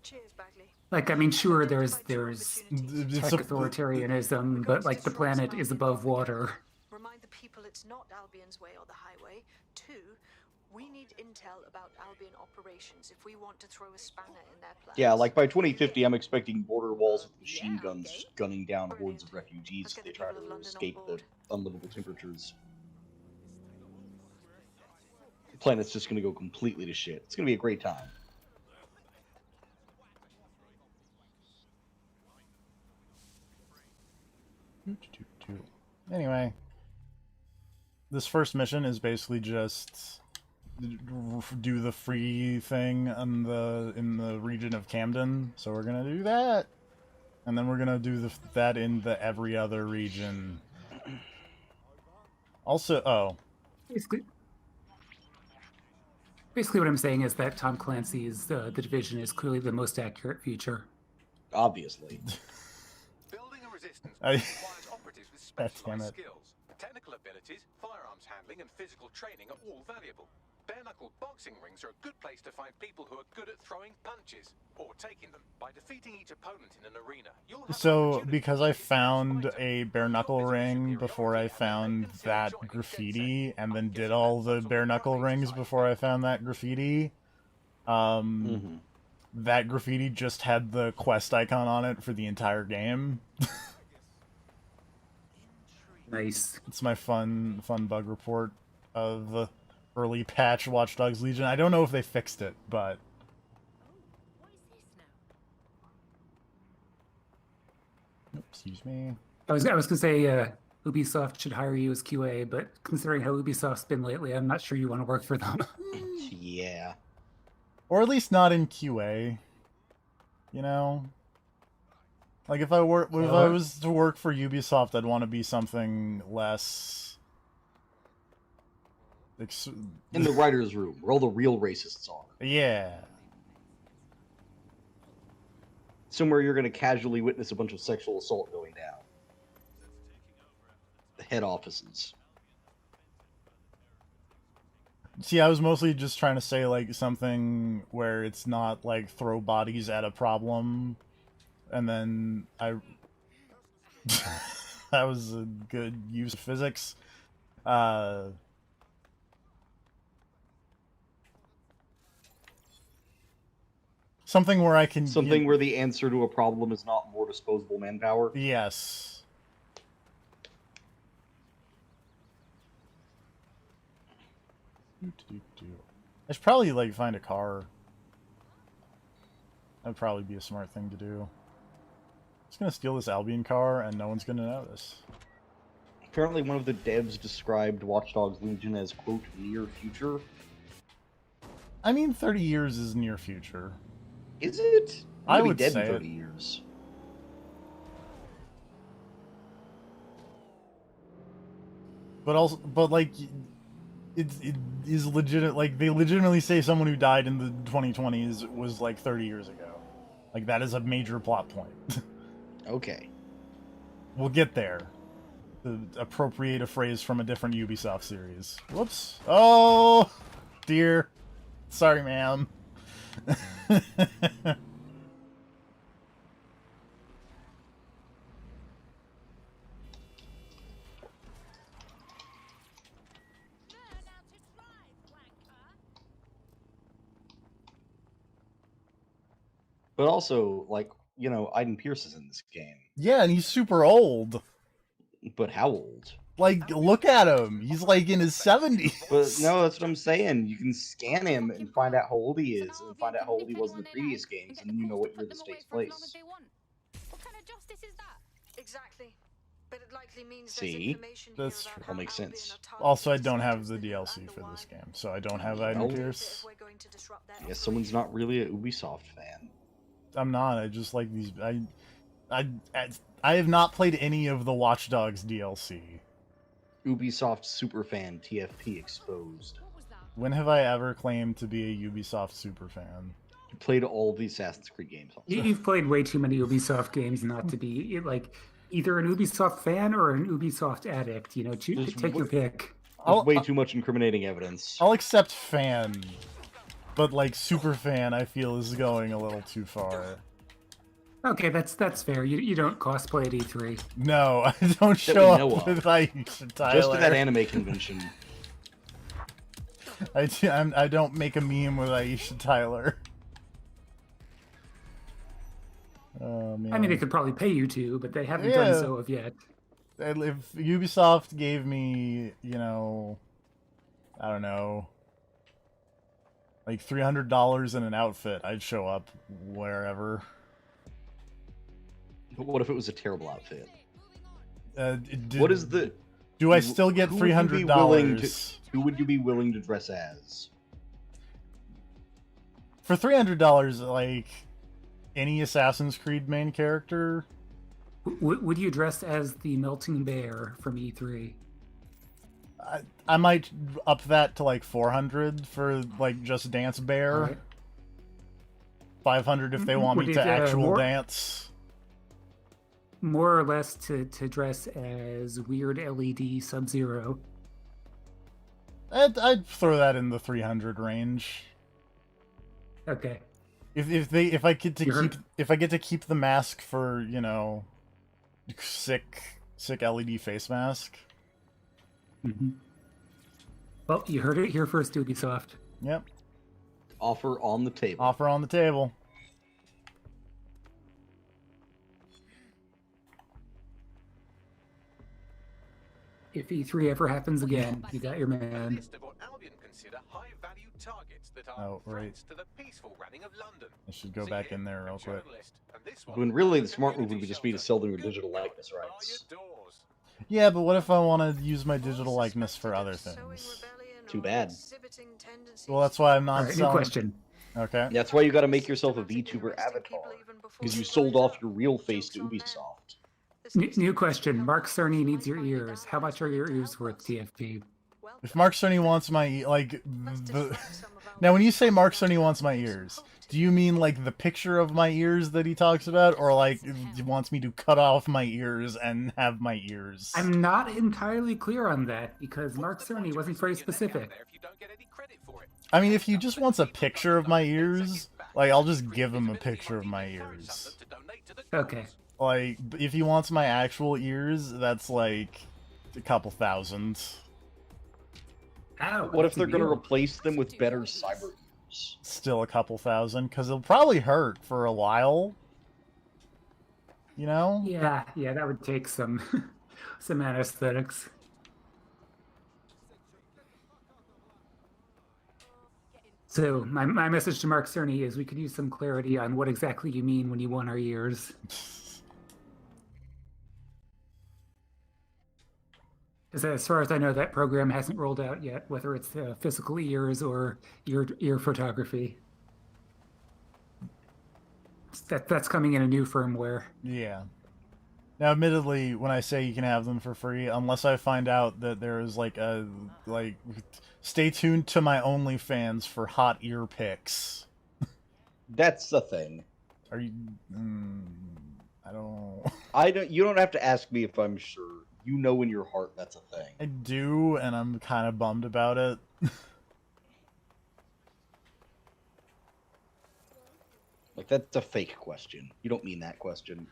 Cheers, Bagley. Like, I mean, sure, there's It's tech authoritarianism, but like the planet is above water. Remind the people it's not Albion's way or the highway. 2, we need intel about Albion operations if we want to throw a spanner in their plans. Yeah, like by 2050, I'm expecting border walls with machine guns gunning down hordes of refugees as they try to escape the unlivable temperatures. The planet's just gonna go completely to shit. It's gonna be a great time. Anyway, this first mission is basically just do the free thing in the region of Camden. So we're gonna do that, and then we're gonna do that in the every other region. Also, Basically, what I'm saying is that Tom Clancy's The Division is clearly the most accurate feature. Obviously. Building a resistance I- requires operatives with God damn specialized it. skills. Technical abilities, firearms handling, and physical training are all valuable. Bare-knuckle boxing rings are a good place to find people who are good at throwing punches or taking them. By defeating each opponent in an arena, you'll have So because I found a bare knuckle ring before I found that graffiti, and then did all the bare knuckle rings before I found that graffiti, that graffiti just had the quest icon on it for the entire game. Nice. It's my fun bug report of early patch Watch Dogs Legion. I don't know if they fixed it, but excuse me. I was gonna say Ubisoft should hire you as QA, but considering how Ubisoft's been lately, I'm not sure you want to work for them. Yeah. Or at least not in QA. You know? Like if I was to work for Ubisoft, I'd want to be something less In the writer's room, where all the real racists are. Yeah. Somewhere you're going to casually witness a bunch of sexual assault going down. The head offices. See, I was mostly just trying to say, like, something where it's not, like, throw bodies at a problem, and then that was a good use of physics. Something where I can... Something where the answer to a problem is not more disposable manpower? Yes. I should probably, like, find a car. That'd probably be a smart thing to do. I'm just gonna steal this Albion car, and no one's gonna notice. Apparently one of the devs described Watch Dogs Legion as, quote, near future. I mean, 30 years is near future. Is it? I I'll be would dead say in it. 30 years. But also, but like, it is legit. Like, they legitimately say someone who died in the 2020s was like 30 years ago. Like, that is a major plot point. Okay. We'll get there. To appropriate a phrase from a different Ubisoft series. Whoops. Oh, dear. Sorry, ma'am. But also, like, you know, Aiden Pierce is in this game. Yeah, and he's super old. But how old? Like, look at him. He's like in his 70s. But no, that's what I'm saying. You can scan him and find out how old he is, and find out how old he was in the previous games, and you know what year this takes place. What kind of justice is that? Exactly. But it likely means See? That's true. All makes sense. Also, I don't have the DLC for this game, so I don't have Aiden Pierce. I guess someone's not really a Ubisoft fan. I'm not. I just like these. I have not played any of the Watch Dogs DLC. Ubisoft superfan TFP exposed. When have I ever claimed to be a Ubisoft superfan? You played all the Assassin's Creed games. Also. You've played way too many Ubisoft games not to be like either an Ubisoft fan or an Ubisoft addict. You know, take your pick. There's way too much incriminating evidence. I'll accept fan, but like super fan, I feel is going a little too far. Okay, that's fair. You don't cosplay at E3. No, I don't show up with Aisha Tyler. Just to that anime convention. I don't make a meme with Aisha Tyler. Oh, man. I mean, they could probably pay you to, but they haven't done so of yet. If Ubisoft gave me, you know, I don't know, like $300 in an outfit, I'd show up wherever. But what if it was a terrible outfit? What is the? Do I still get $300? Who would you be willing to dress as? For $300, like any Assassin's Creed main character. Would you dress as the melting bear from E3? I might up that to like 400 for like just Dance Bear. Right. 500 if they want me to actual dance. More or less to dress as weird LED Sub-Zero. I'd throw that in the 300 range. Okay. If I get to keep the mask for, you know, sick LED face mask. Mm-hmm. Well, you heard it here first, Ubisoft. Yep. Offer on the table. Offer on the table. If E3 ever happens again, you got your man. Oh, right. I should go back in there real quick. When really the smart move would just be to sell their digital likeness rights. Yeah, but what if I want to use my digital likeness for other things? Too bad. Well, that's why I'm not Alright, selling. new question. Okay. That's why you got to make yourself a VTuber avatar. Because you sold off your real face to Ubisoft. New question. Mark Cerny needs your ears. How much are your ears worth, TFP? If Mark Cerny wants my now, when you say Mark Cerny wants my ears, do you mean like the picture of my ears that he talks about, or like he wants me to cut off my ears and have my ears? I'm not entirely clear on that because Mark Cerny wasn't very specific. I mean, if he just wants a picture of my ears, like I'll just give him a picture of my ears. Okay. Like, if he wants my actual ears, that's like a couple thousand. Ow, what if they're going to replace them with better cyber ears? Still a couple thousand, because it'll probably hurt for a while. You know? Yeah, that would take some some anesthetics. So my message to Mark Cerny is we could use some clarity on what exactly you mean when you want our ears. As far as I know, that program hasn't rolled out yet, whether it's physical ears or ear photography. That's coming in a new firmware. Yeah. Now, admittedly, when I say you can have them for free, unless I find out that there is stay tuned to my OnlyFans for hot ear pics. That's the thing. Are you? I don't. You don't have to ask me if I'm sure. You know in your heart that's a thing. I do, and I'm kind of bummed about it. Like, that's a fake question. You don't mean that question.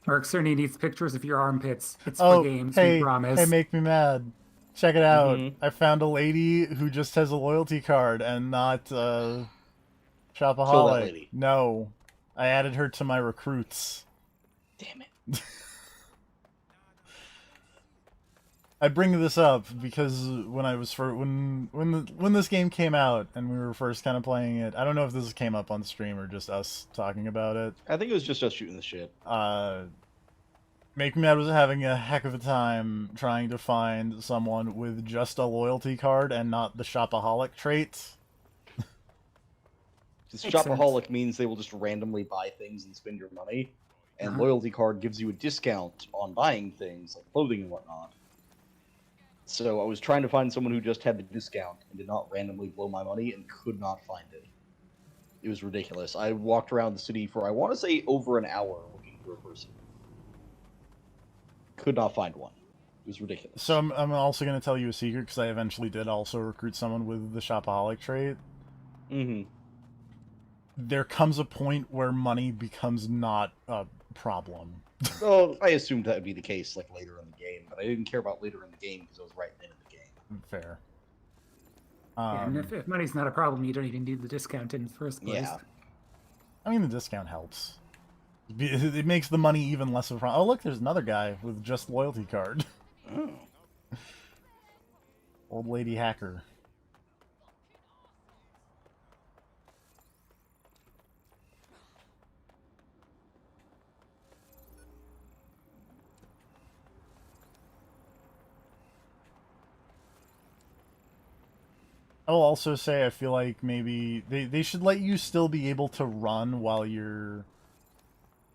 Mark Cerny needs pictures of your armpits. It's Oh, for games, hey, we promise. hey, make me mad. Check it out. I found a lady who just has a loyalty card and not Kill shopaholic. that lady. No, I added her to my recruits. Damn it. I bring this up because when I was when this game came out and we were first kind of playing it, I don't know if this came up on stream or just us talking about it. I think it was just us shooting the shit. Make Me Mad was having a heck of a time trying to find someone with just a loyalty card and not the shopaholic trait. Shopaholic means they will just randomly buy things and spend your money, and loyalty card gives you a discount on buying things like clothing and whatnot. So I was trying to find someone who just had the discount and did not randomly blow my money and could not find it. It was ridiculous. I walked around the city for, I want to say, over an hour looking for a person. Could not find one. It was ridiculous. So I'm also going to tell you a secret because I eventually did also recruit someone with the shopaholic trait. There comes a point where money becomes not a problem. Well, I assumed that would be the case like later in the game, but I didn't care about later in the game because I was right in the game. Fair. Yeah, and if money's not a problem, you don't even need the discount in the first place. Yeah. I mean, the discount helps. It makes the money even less of a problem. Oh, look, there's another guy with just loyalty card. Oh. Old lady hacker. I will also say I feel like maybe they should let you still be able to run while you're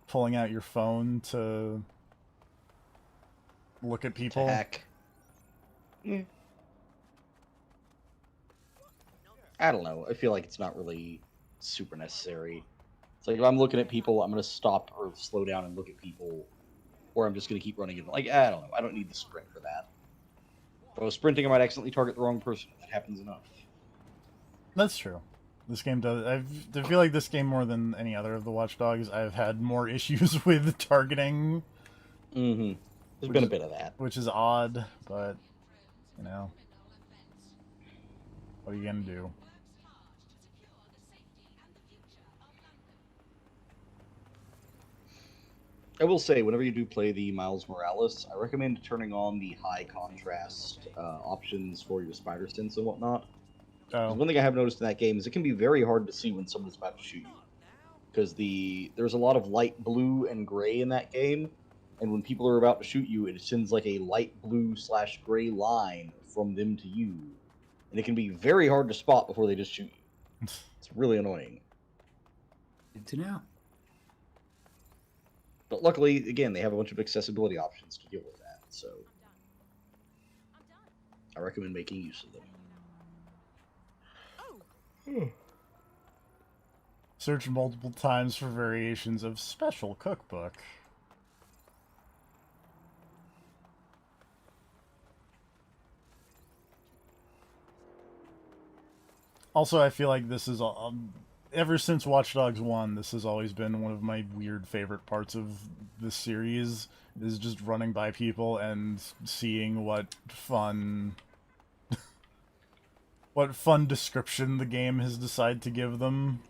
pulling out your phone to look at people. Hack. I don't know. I feel like it's not really super necessary. It's like if I'm looking at people, I'm going to stop or slow down and look at people, or I'm just going to keep running. Like, I don't know. I don't need the sprint for that. If I was sprinting, I might accidentally target the wrong person. That happens enough. That's true. This game does. I feel like this game more than any other of the Watch Dogs, I've had more issues with targeting. There's been a bit of that, which is odd, but you know, what are you gonna do? I will say, whenever you do play the Miles Morales, I recommend turning on the high contrast options for your spider sense and whatnot. One thing I have noticed in that game is it can be very hard to see when someone's about to shoot you. Because there's a lot of light blue and gray in that game, and when people are about to shoot you, it sends like a light blue/gray line from them to you. And it can be very hard to spot before they just shoot you. It's really annoying. Good to know. But luckily, again, they have a bunch of accessibility options to deal with that, so I recommend making use of them. Search multiple times for variations of special cookbook. Also, I feel like this is ever since Watch Dogs 1, this has always been one of my weird favorite parts of this series, is just running by people and seeing what fun description the game has decided to give them.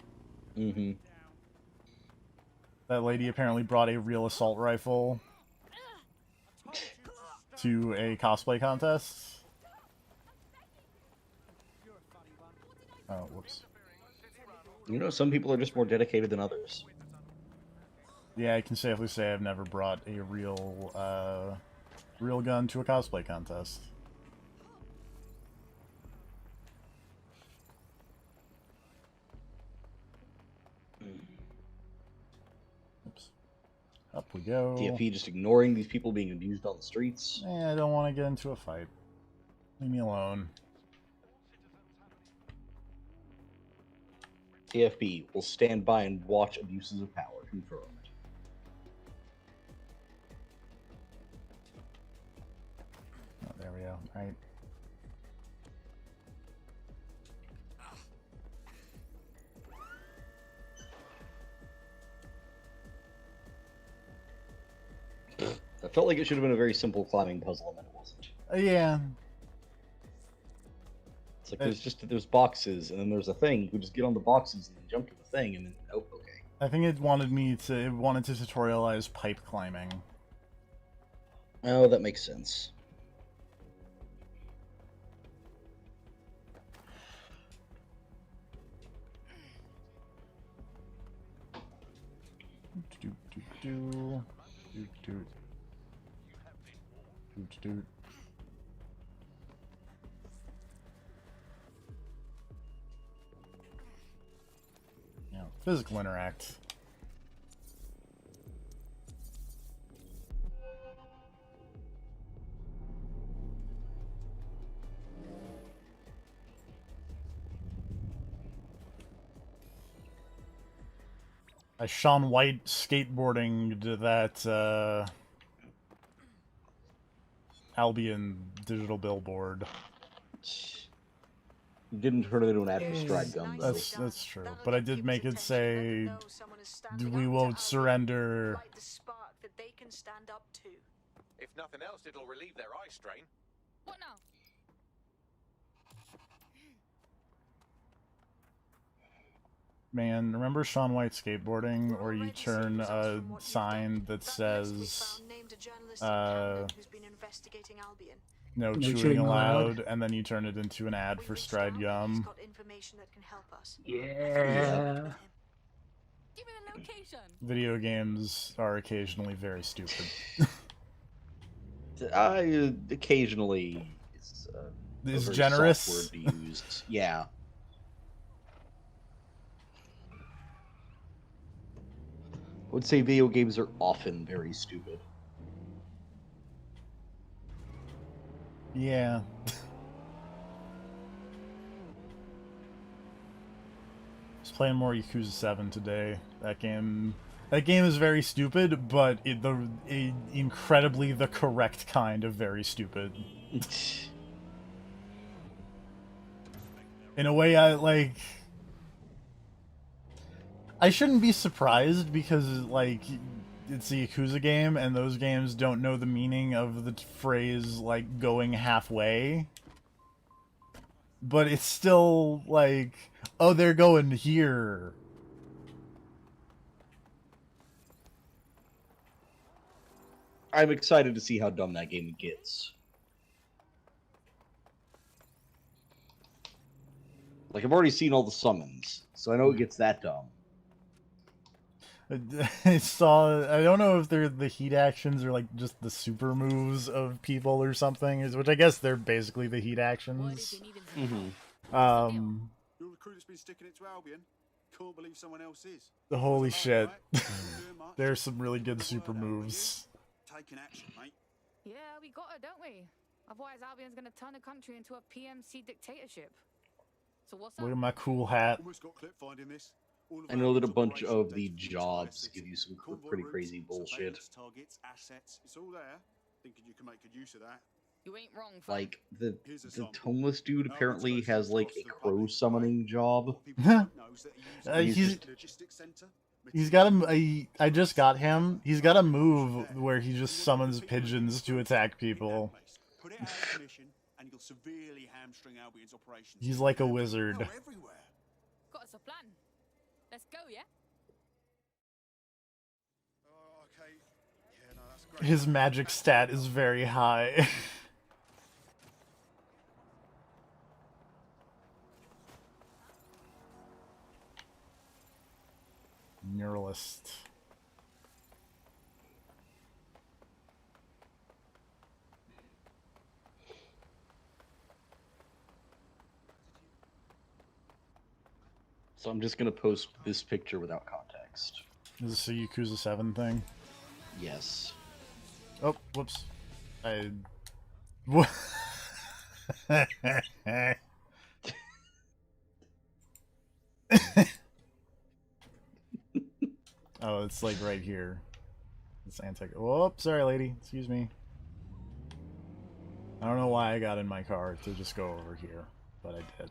That lady apparently brought a real assault rifle to a cosplay contest. Oh, whoops. You know, some people are just more dedicated than others. Yeah, I can safely say I've never brought a real gun to a cosplay contest. Up we go. TFE just ignoring these people being abused on the streets. I don't want to get into a fight. Leave me alone. TFB will stand by and watch abuses of power. Confirmed. Oh, there we go. Right. I felt like it should have been a very simple climbing puzzle, and then it wasn't. Yeah. It's like there's boxes, and then there's a thing. You just get on the boxes and then jump to the thing, and then oh, okay. I think it wanted to tutorialize pipe climbing. Oh, that makes sense. Yeah, physical interact. I Shaun White skateboarding to that Albion digital billboard. You didn't turn it into an ad for Stride Gun, though. That's true, but I did make it say, "We won't surrender." Light the spark that they can stand up to. If nothing else, it'll relieve their eye strain. What now? Man, remember Shaun White skateboarding, where you turn a sign that says, no chewing allowed, and then you turn it into an ad for Stride Gum? Yeah. Give me the location. Video games are occasionally very stupid. Occasionally, it's is very generous. soft word to use. Yeah. I would say video games are often very stupid. Yeah. Was playing more Yakuza 7 today. That game is very stupid, but incredibly the correct kind of very stupid. In a way, I shouldn't be surprised because, like, it's a Yakuza game, and those games don't know the meaning of the phrase, like, going halfway. But it's still, like, oh, they're going here. I'm excited to see how dumb that game gets. Like, I've already seen all the summons, so I know it gets that dumb. I don't know if they're the heat actions or like just the super moves of people or something, which I guess they're basically the heat actions. Mm-hmm. You're the crew that's been sticking it to Albion. Can't believe someone else is. Holy shit. There's some really good super moves. Taking action, mate. Yeah, we got her, don't we? Otherwise, Albion's gonna turn the country into a PMC dictatorship. So what's up? Look at my cool hat. Almost got clip finding this. I know that a bunch of the jobs give you some pretty crazy bullshit. Targets, assets, it's all there. Thinking you can make good use of that. You ain't wrong. Like, the homeless dude apparently has, like, a crow summoning job. He's got I just got him. He's got a move where he just summons pigeons to attack people. Put it out of commission, and you'll severely hamstring Albion's operations. He's like a wizard. Got us a plan. Let's go, yeah? Oh, okay. Yeah, no, that's great. His magic stat is very high. Neuralist. So I'm just gonna post this picture without context. Is this a Yakuza 7 thing? Yes. Oh, whoops. I... Oh, it's like right here. It's anti. Oh, sorry, lady. Excuse me. I don't know why I got in my car to just go over here, but I did.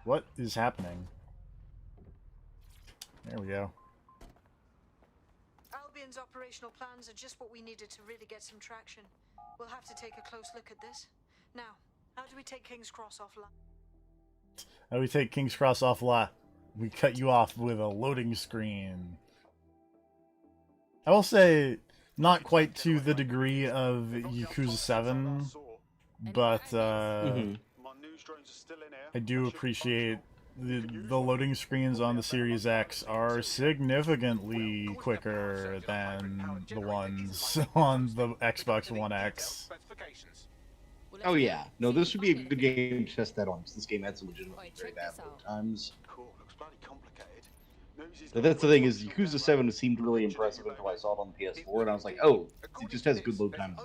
What is happening? There we go. Albion's operational plans are just what we needed to really get some traction. We'll have to take a close look at this. Now, how do we take King's Cross offline? How do we take King's Cross off lot? We cut you off with a loading screen. I will say, not quite to the degree of Yakuza 7, but I do appreciate the loading screens on the Series X are significantly quicker than the ones on the Xbox One X. Oh yeah, no, this would be a good game to test that on, because this game had some legitimately very bad load times. But that's the thing, is Yakuza 7 seemed really impressive until I saw it on the PS4, and I was like, oh, it just has good load times.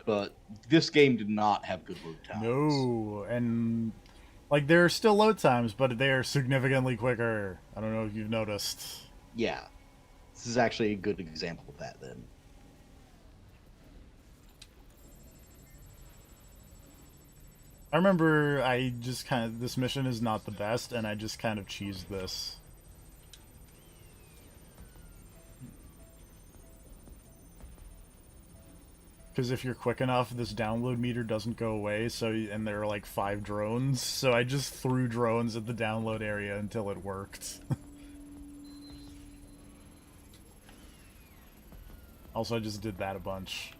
But this game did not have good load times. No, and like there are still load times, but they are significantly quicker. I don't know if you've noticed. Yeah, this is actually a good example of that then. I remember I just kind of, this mission is not the best, and I just kind of cheesed this. Because if you're quick enough, this download meter doesn't go away, so, and there are like 5 drones, so I just threw drones at the download area until it worked. Also, I just did that a bunch.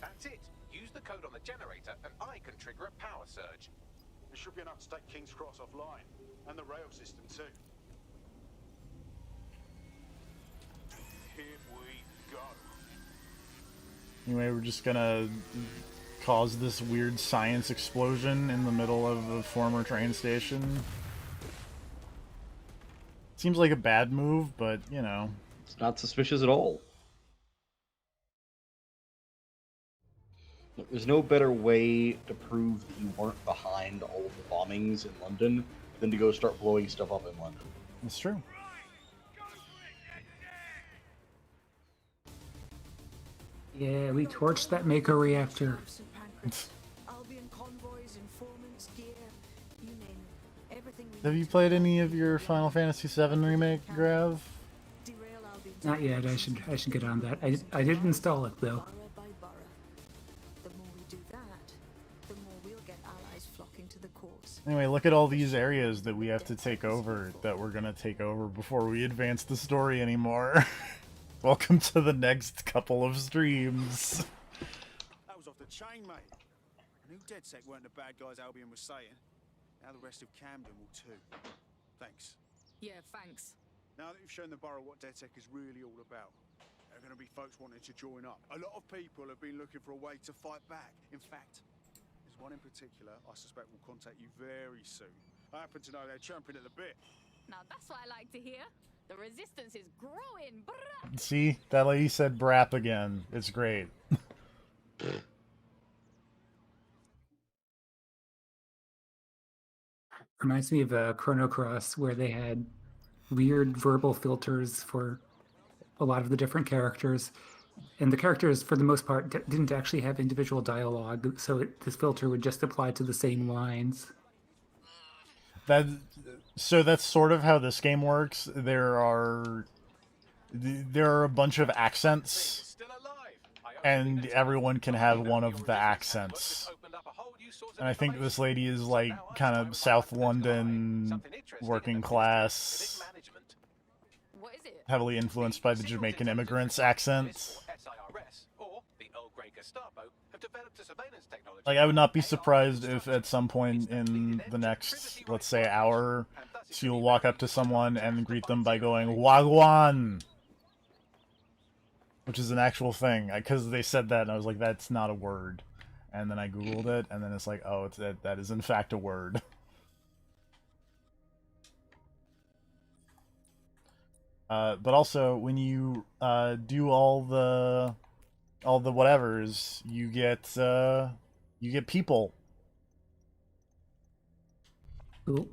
That's it. Use the code on the generator, and I can trigger a power surge. It should be enough to take King's Cross offline, and the rail system too. Here we go. Anyway, we're just gonna cause this weird science explosion in the middle of a former train station. Seems like a bad move, but, you know. It's not suspicious at all. There's no better way to prove that you weren't behind all of the bombings in London than to go start blowing stuff up in London. That's true. Yeah, we torched that Mako reactor. Albion convoys, informants, gear, you name it. Everything we Have you played any of your Final Fantasy VII Remake, Grav? Not yet. I should get on that. I did install it though. By borough. The more we do that, the more we'll get allies flocking to the cause. Anyway, look at all these areas that we have to take over, that we're gonna take over before we advance the story anymore. Welcome to the next couple of streams. That was off the chain, mate. I knew DedSec weren't the bad guys Albion was saying. Now the rest of Camden will too. Thanks. Yeah, thanks. Now that you've shown the borough what DedSec is really all about, there are going to be folks wanting to join up. A lot of people have been looking for a way to fight back. In fact, there's one in particular I suspect will contact you very soon. I happen to know they're champing at the bit. Now that's what I like to hear. The resistance is growing. Brrrah. See? That lady said brap again. It's great. Reminds me of Chrono Cross, where they had weird verbal filters for a lot of the different characters. And the characters, for the most part, didn't actually have individual dialogue, so this filter would just apply to the same lines. So that's sort of how this game works. There are a bunch of accents, and everyone can have one of the accents. And I think this lady is like kind of South London, working class, heavily influenced by the Jamaican immigrants accent. Like, I would not be surprised if at some point in the next, let's say, hour, she'll walk up to someone and greet them by going, Wagwan! Which is an actual thing, because they said that, and I was like, that's not a word. And then I googled it, and then it's like, oh, that is in fact a word. But also, when you do all the whatevers, you get people. Cool.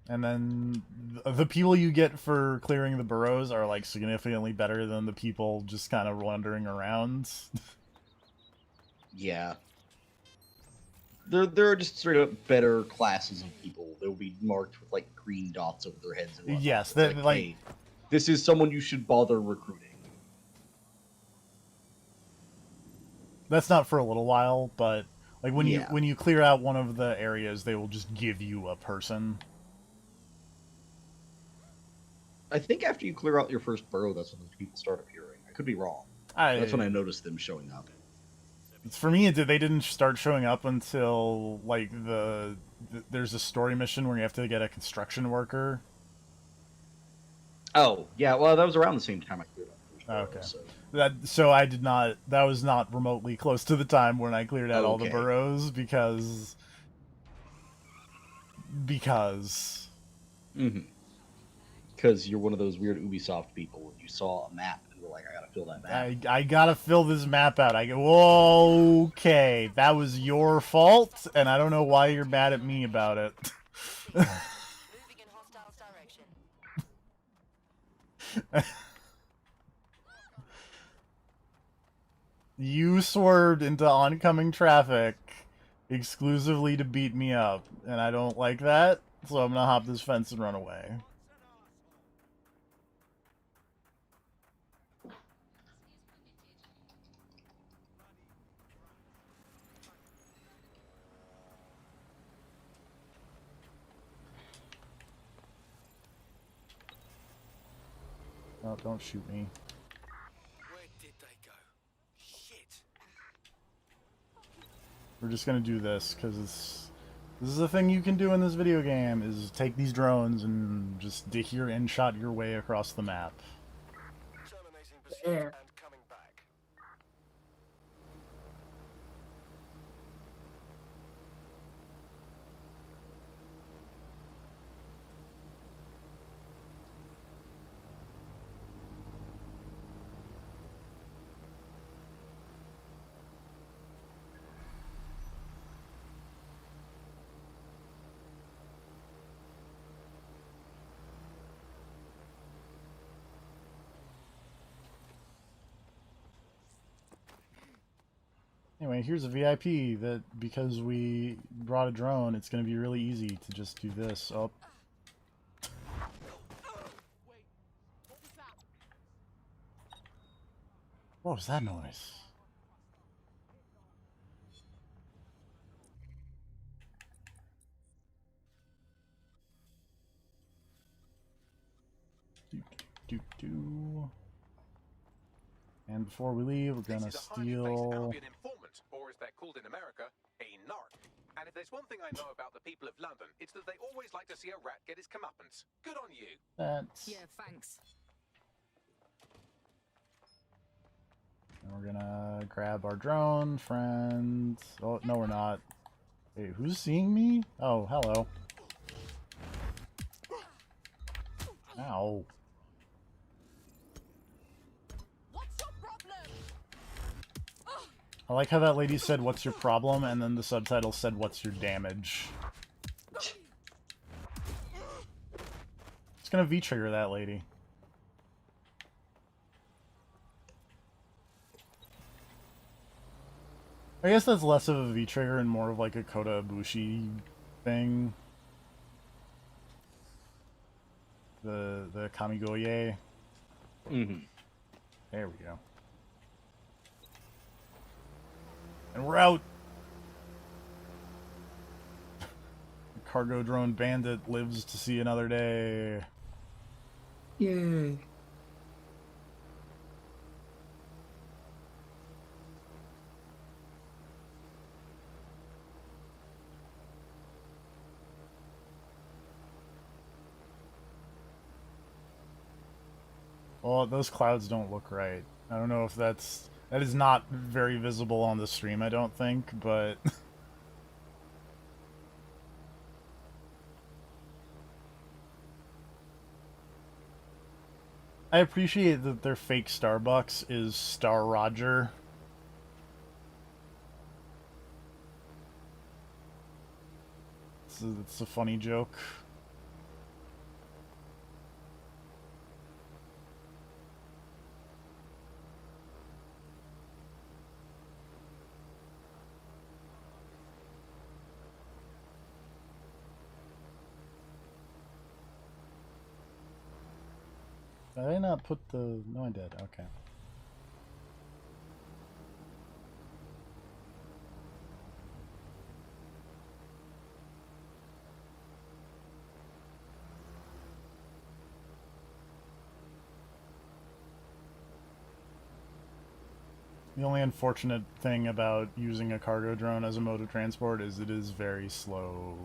And then the people you get for clearing the burrows are like significantly better than the people just kind of wandering around. Yeah. There are just straight up better classes of people. They'll be marked with like green dots over their heads and whatnot. Yes, It's that like hey, this is someone you should bother recruiting. that's not for a little while, but like when Yeah. you clear out one of the areas, they will just give you a person. I think after you clear out your first burrow, that's when those people start appearing. I could be wrong. That's when I noticed them showing up. For me, they didn't start showing up until like there's a story mission where you have to get a construction worker. Oh, yeah, well, that was around the same time I cleared out the first burrow, Okay. So I did not. That was not remotely close to the time when I cleared out all the burrows because. Because you're one of those weird Ubisoft people. You saw a map and were like, I gotta fill that map. I gotta fill this map out. I go, whoa, okay, that was your fault, and I don't know why you're mad at me about it. You swerved into oncoming traffic exclusively to beat me up, and I don't like that, so I'm gonna hop this fence and run away. Oh, don't shoot me. Where did they go? Shit. We're just gonna do this, because this is the thing you can do in this video game, is take these drones and just dick your in-shot your way across the map. Terminating pursuit and coming back. Anyway, here's a VIP that, because we brought a drone, it's going to be really easy to just do this. Oh. What was that noise? Do. And before we leave, we're gonna steal. Albion informant, or as they're called in America, a narc. And if there's one thing I know about the people of London, it's that they always like to see a rat get his comeuppance. Good on you. That's. Yeah, thanks. And we're gonna grab our drone, friend. Oh, no, we're not. Hey, who's seeing me? Oh, hello. Ow. I like how that lady said, "What's your problem?" and then the subtitle said, "What's your damage?" It's gonna V-trigger that lady. I guess that's less of a V-trigger and more of like a Kota Ibushi thing. The Kamigoye. Mm-hmm. There we go. And we're out! The cargo drone bandit lives to see another day. Yay. Well, those clouds don't look right. I don't know if that is not very visible on the stream, I don't think, but... I appreciate that their fake Starbucks is Star Roger. It's a funny joke. Did I not put the... No, I did. Okay. The only unfortunate thing about using a cargo drone as a mode of transport is it is very slow.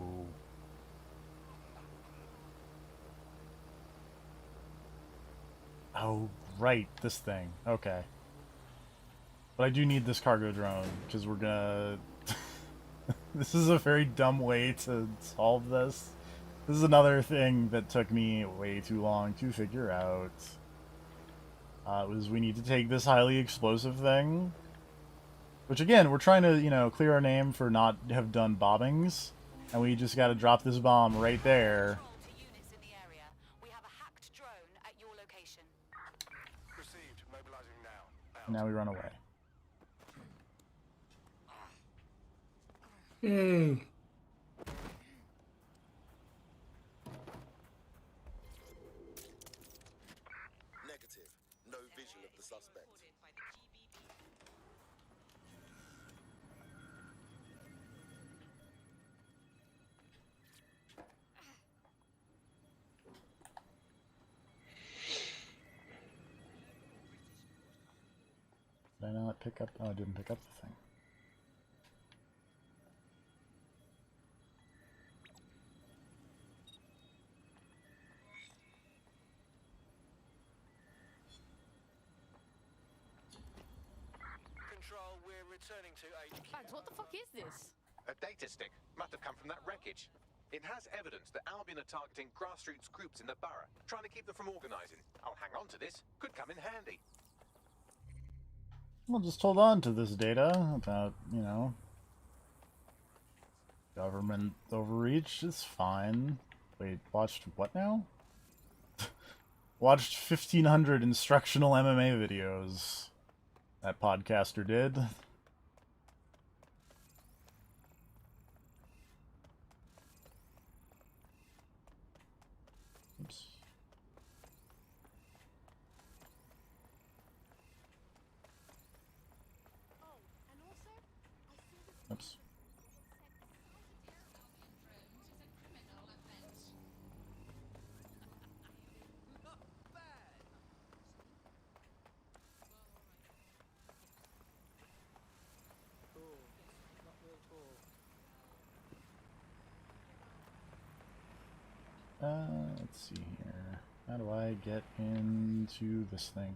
Oh, right, this thing. Okay. But I do need this cargo drone, because we're gonna... This is a very dumb way to solve this. This is another thing that took me way too long to figure out. Was we need to take this highly explosive thing. Which again, we're trying to, you know, clear our name for not have done bombings. And we just gotta drop this bomb right there. And now we run away. Yay. Negative. No visual of the suspect. Did I not pick up? Oh, I didn't pick up the thing. Control, we're returning to HQ. Bags, what the fuck is this? A data stick. Must have come from that wreckage. It has evidence that Albion are targeting grassroots groups in the borough, trying to keep them from organising. I'll hang on to this. Could come in handy. We'll just hold on to this data about, you know, government overreach. It's fine. Wait, watched what now? Watched 1,500 instructional MMA videos. That podcaster did. Oops. Oops. Let's see here. How do I get into this thing?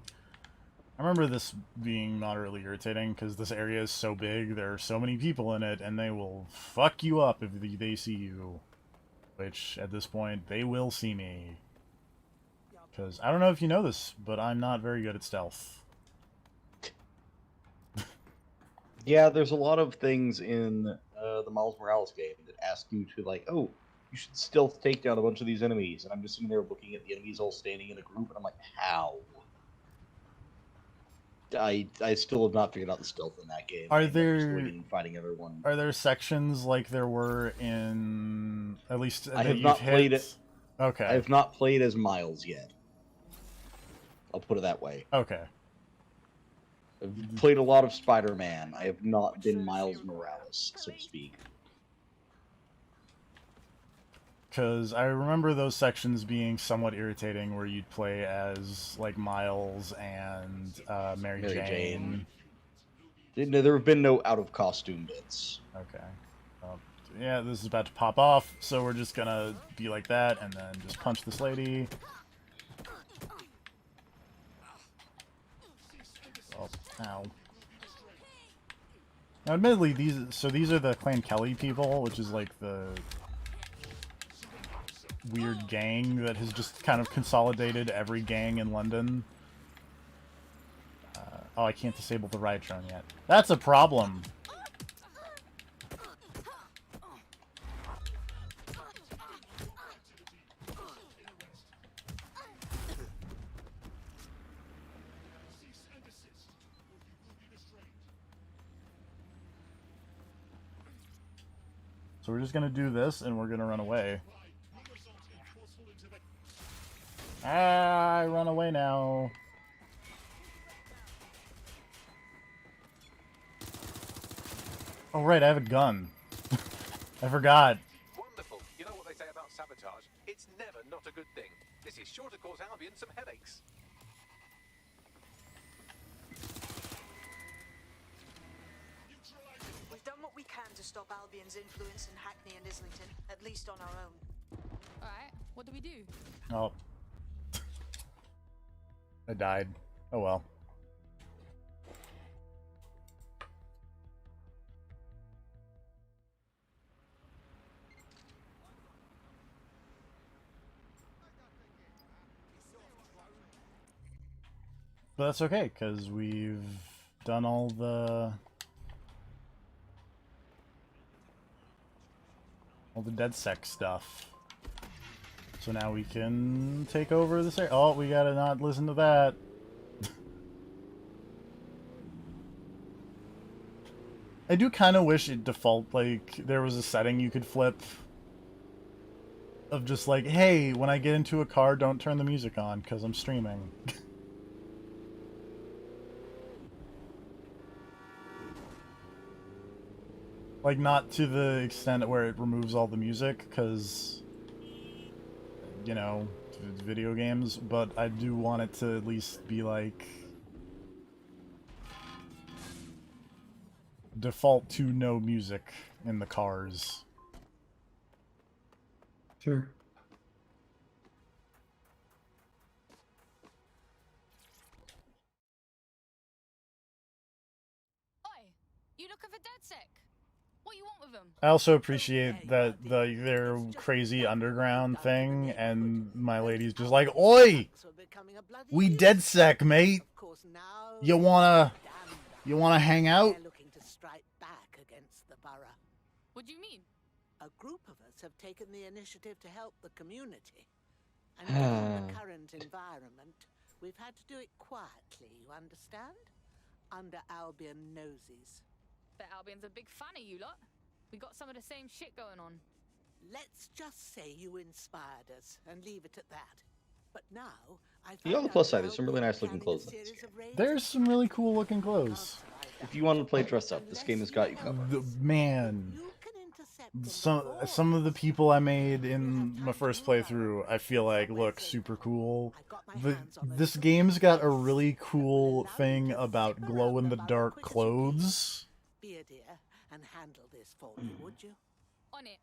I remember this being moderately irritating because this area is so big, there are so many people in it, and they will fuck you up if they see you. Which, at this point, they will see me. Because, I don't know if you know this, but I'm not very good at stealth. Yeah, there's a lot of things in the Miles Morales game that ask you to, like, oh, you should stealth take down a bunch of these enemies. And I'm just sitting there looking at the enemies all standing in a group, and I'm like, how? I still have not figured out the stealth in that game. Are there fighting everyone? Are there sections like there were in at least I have not played it. Okay. I have not played as Miles yet. I'll put it that way. Okay. I've played a lot of Spider-Man. I have not been Miles Morales, so to speak. Because I remember those sections being somewhat irritating where you'd play as, like, Miles and Mary Jane. There have been no out-of-costume bits. Okay. Yeah, this is about to pop off, so we're just gonna be like that and then just punch this lady. Oh, ow. Now, admittedly, these are the Clan Kelly people, which is like the weird gang that has just kind of consolidated every gang in London. Oh, I can't disable the riot drone yet. That's a problem. So we're just gonna do this, and we're gonna run away. Ah, I run away now. Oh right, I have a gun. I forgot. Wonderful. You know what they say about sabotage? It's never not a good thing. This is sure to cause Albion some headaches. We've done what we can to stop Albion's influence in Hackney and Islington, at least on our own. Alright, what do we do? Oh. I died. Oh well. But that's okay, because we've done all the DedSec stuff. So now we can take over this area. Oh, we gotta not listen to that. I do kind of wish it default, like, there was a setting you could flip of just like, hey, when I get into a car, don't turn the music on, because I'm streaming. Like, not to the extent where it removes all the music, because, you know, it's video games, but I do want it to at least be, like, default to no music in the cars. Sure. Oi, you looking for DedSec? What you want with them? I also appreciate that their crazy underground thing, and my lady's just like, oi! We DedSec, mate! You wanna hang out? Looking to strike back against the borough. What do you mean? A group of us have taken the initiative to help the community. And given the current environment, we've had to do it quietly, you understand? Under Albion noses. Bet Albion's a big fan of you lot. We got some of the same shit going on. Let's just say you inspired us and leave it at that. But now, On the plus side, there's some really nice looking clothes in this game. There's some really cool looking clothes. If you want to play dress up, this game has got you covered. Man, some of the people I made in my first playthrough, I feel like look super cool. This game's got a really cool thing about glow-in-the-dark clothes. Be a dear and handle this for me, would you? On it.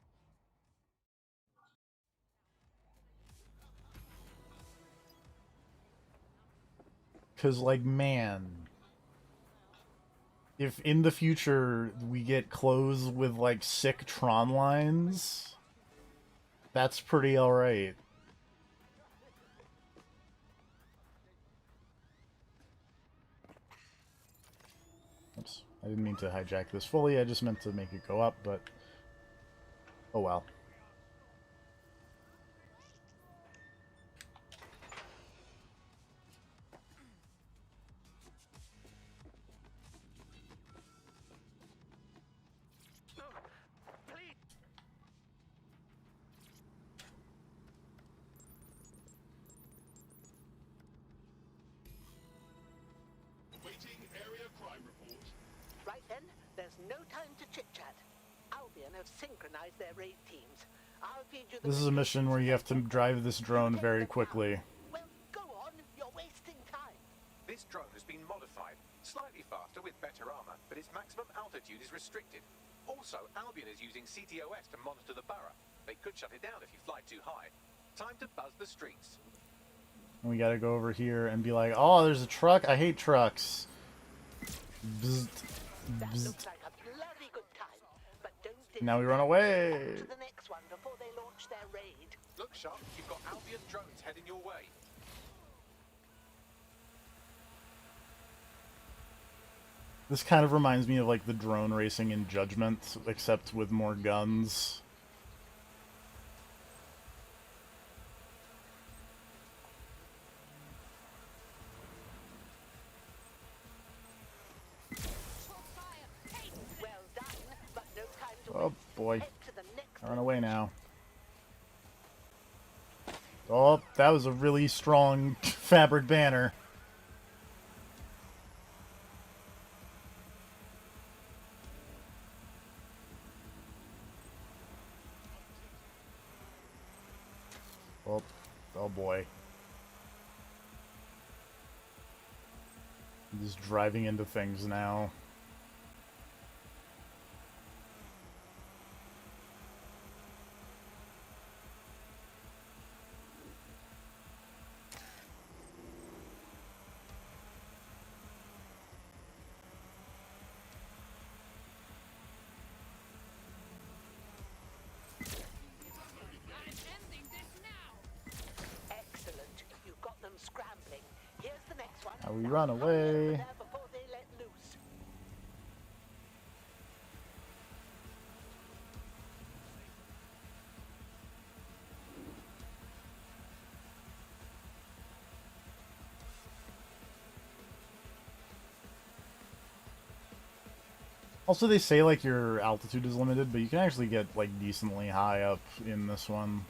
Cause like, man, if in the future we get clothes with like sick Tron lines, that's pretty alright. Oops, I didn't mean to hijack this fully, I just meant to make it go up, but oh well. Right then, there's no time to chit-chat. Albion have synchronized their raid teams. I'll feed you the This is a mission where you have to drive this drone very quickly. Well, go on, you're wasting time. This drone has been modified, slightly faster with better armor, but its maximum altitude is restricted. Also, Albion is using CTOS to monitor the borough. They could shut it down if you fly too high. Time to buzz the streets. And we gotta go over here and be like, oh, there's a truck? I hate trucks. Bzzzt. That Bzzzt. looks like a bloody good time, but don't Now we run away. to the next one before they launch their raid. Looks sharp. You've got Albion drones heading your way. This kind of reminds me of like the drone racing in Judgment, except with more guns. Oh boy. Run away now. Oh, that was a really strong fabric banner. Oh boy. I'm just driving into things now. How we run away. Also, they say like your altitude is limited, but you can actually get like decently high up in this one.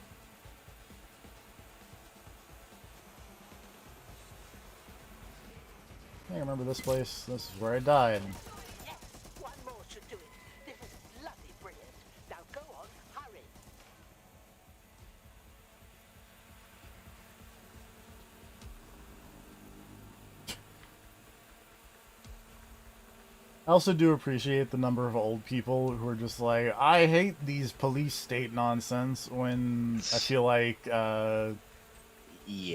I remember this place. This is where I died. Yes, one more should do it. This is bloody brilliant. Now go on, hurry. I also do appreciate the number of old people who are just like, I hate these police state nonsense, when I feel like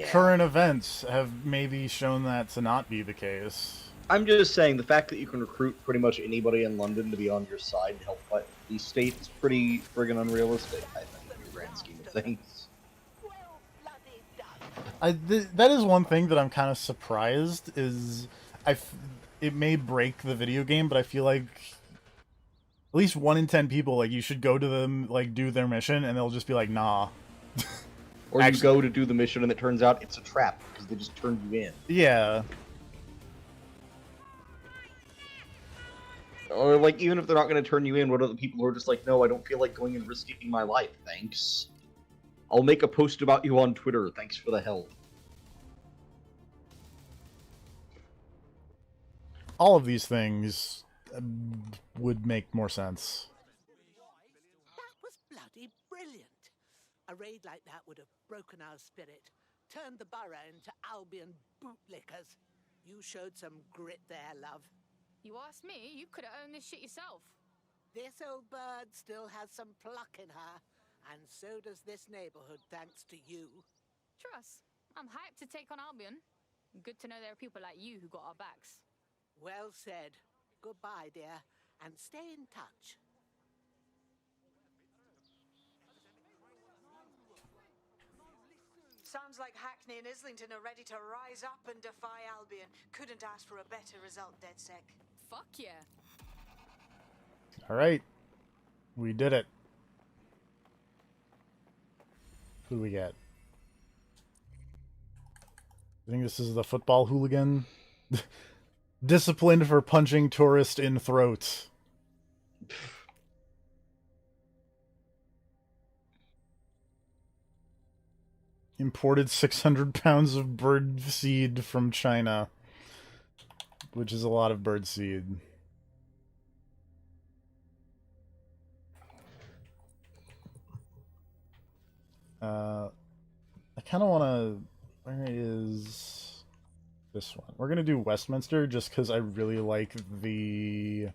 current events have maybe shown that to not be the case. I'm just saying, the fact that you can recruit pretty much anybody in London to be on your side to help fight these states is pretty friggin' unrealistic, I think, in the grand scheme of things. That is one thing that I'm kind of surprised, is it may break the video game, but I feel like at least 1 in 10 people, like, you should go to them, like, do their mission, and they'll just be like, nah. Or you go to do the mission and it turns out it's a trap, because they just turned you in. Yeah. Or, like, even if they're not going to turn you in, what are the people who are just like, no, I don't feel like going and risking my life, thanks. I'll make a post about you on Twitter, thanks for the help. All of these things would make more sense. That was bloody brilliant. A raid like that would have broken our spirit, turned the borough into Albion bootlickers. You showed some grit there, love. You asked me, you could have owned this shit yourself. This old bird still has some pluck in her, and so does this neighborhood, thanks to you. Trust, I'm hyped to take on Albion. Good to know there are people like you who got our backs. Well said. Goodbye, dear, and stay in touch. Sounds like Hackney and Islington are ready to rise up and defy Albion. Couldn't ask for a better result, DedSec. Fuck yeah. Alright. We did it. Who do we get? I think this is the football hooligan. Disciplined for punching tourist in throat. Imported 600 pounds of bird seed from China, which is a lot of bird seed. I kind of want to... Where is this one? We're going to do Westminster just because I really like the...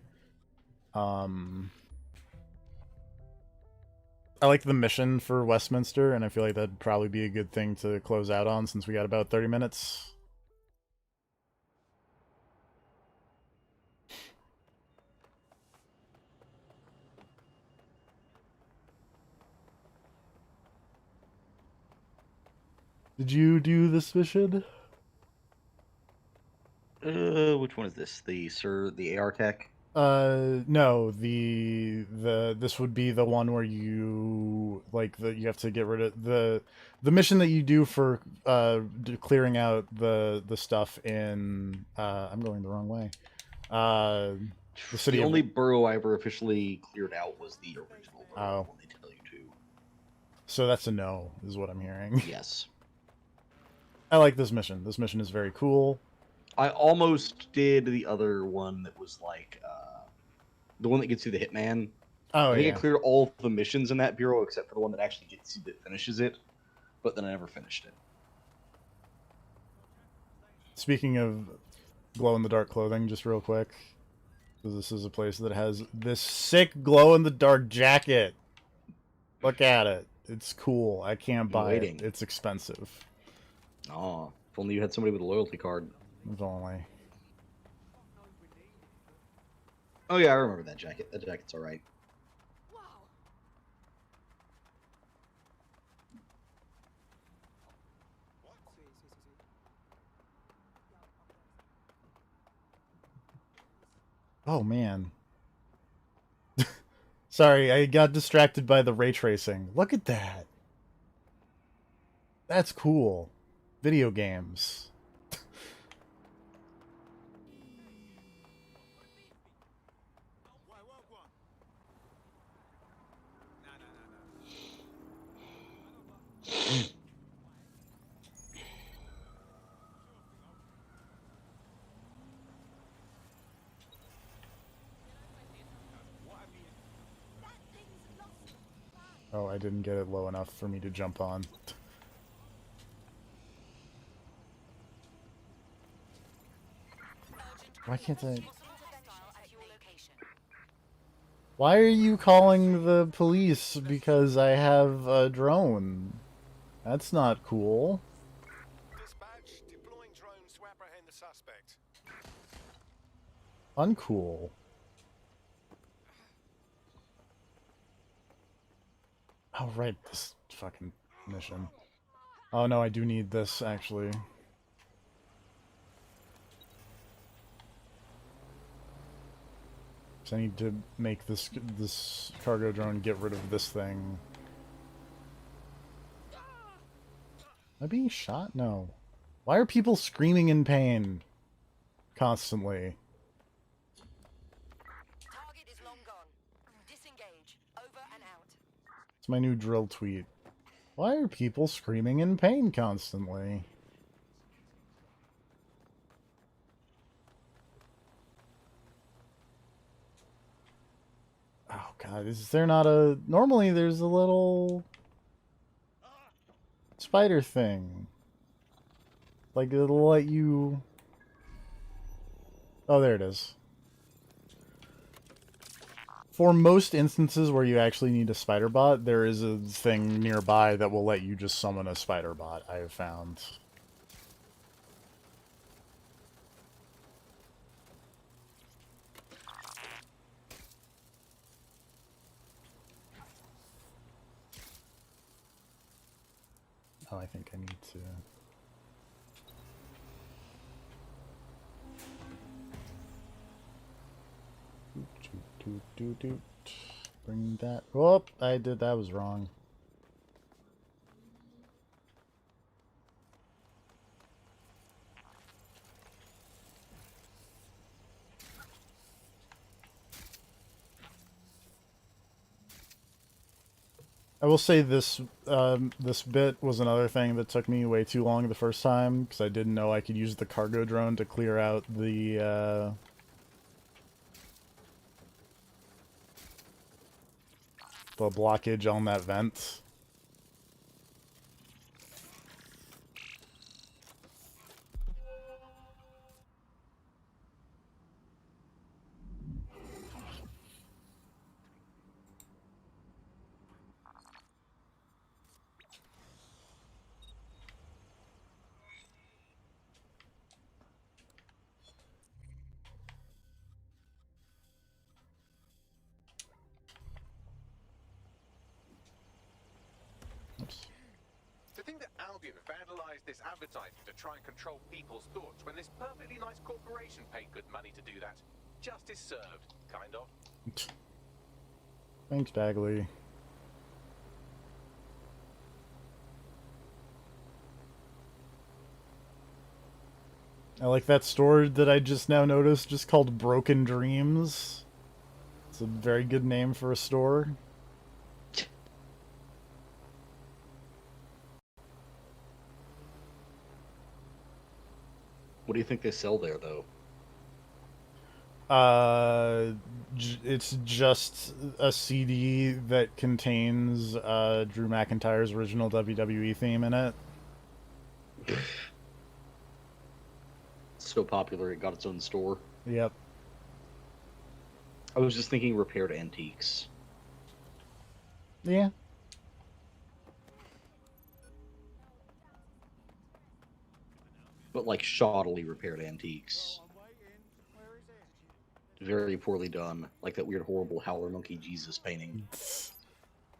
I like the mission for Westminster, and I feel like that'd probably be a good thing to close out on since we got about 30 minutes. Did you do this mission? Which one is this? The AR tech? No, this would be the one where you you have to get rid of the mission that you do for clearing out the stuff in I'm going the wrong way. The city The of... only borough I ever officially cleared out was the original borough. When they tell you to. So that's a no, is what I'm hearing. Yes. I like this mission. This mission is very cool. I almost did the other one that was like the one that gets you the hitman. Oh, I think yeah. I cleared all the missions in that bureau except for the one that actually gets you that finishes it, but then I never finished it. Speaking of glow-in-the-dark clothing, just real quick, because this is a place that has this sick glow-in-the-dark jacket. Look at it. It's cool. I can't buy it. It's expensive. Oh, if only you had somebody with a loyalty card. If only. Oh yeah, I remember that jacket. That jacket's alright. Oh, man. Sorry, I got distracted by the ray tracing. Look at that. That's cool. Video games. Oh, I didn't get it low enough for me to jump on. Why can't I... Why are you calling the police because I have a drone? That's not cool. Dispatch, deploying drones to apprehend the suspect. Uncool. Oh, right, this fucking mission. Oh, no, I do need this, actually. So I need to make this cargo drone get rid of this thing. Am I being shot? No. Why are people screaming in pain constantly? Target is long gone. Disengage. Over and out. It's my new drill tweet. Why are people screaming in pain constantly? Oh god, is there not a... Normally there's a little... spider thing. Like, it'll let you... Oh, there it is. For most instances where you actually need a spider bot, there is a thing nearby that will let you just summon a spider bot, I have found. Oh, I think I need to... Bring that... Oh, I did... That was wrong. I will say this this bit was another thing that took me way too long the first time, because I didn't know I could use the cargo drone to clear out the blockage on that vent. you have vandalized this advertising to try and control people's thoughts when this perfectly nice corporation paid good money to do that. Justice served, kind of. Thanks, Bagley. I like that store that I just now noticed, just called Broken Dreams. It's a very good name for a store. What do you think they sell there, though? It's just a CD that contains Drew McIntyre's original WWE theme in it. So popular it got its own store. Yep. I was just thinking repaired antiques. Yeah. But like shoddily repaired antiques. Very poorly done. Like that weird horrible Howler Monkey Jesus painting.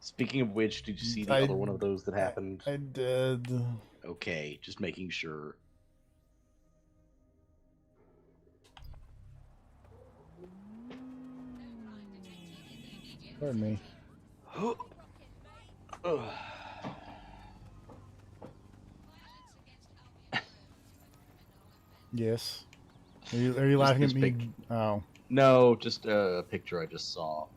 Speaking of which, did you see the other one of those that happened? I did. Okay, just making sure. Pardon me. Yes. Are you laughing at me? Oh. No, just a picture I just saw.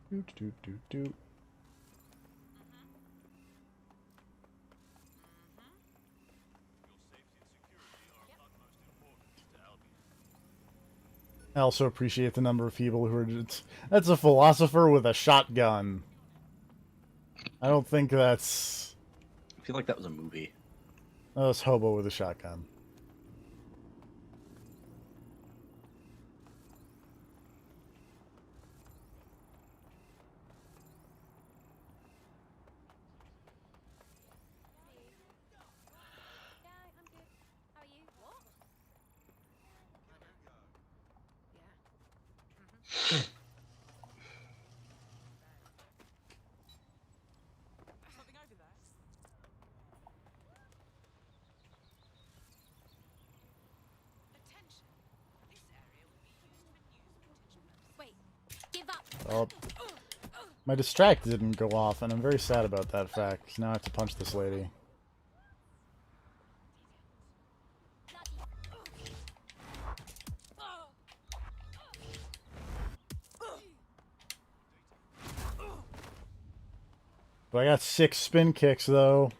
Doot doot doot doot. I also appreciate the number of people who are just... That's a philosopher with a shotgun. I don't think that's... I feel like that was a movie. That was hobo with a shotgun. Oh, my distract didn't go off, and I'm very sad about that fact, because now I have to punch this lady. But I got 6 spin kicks, though.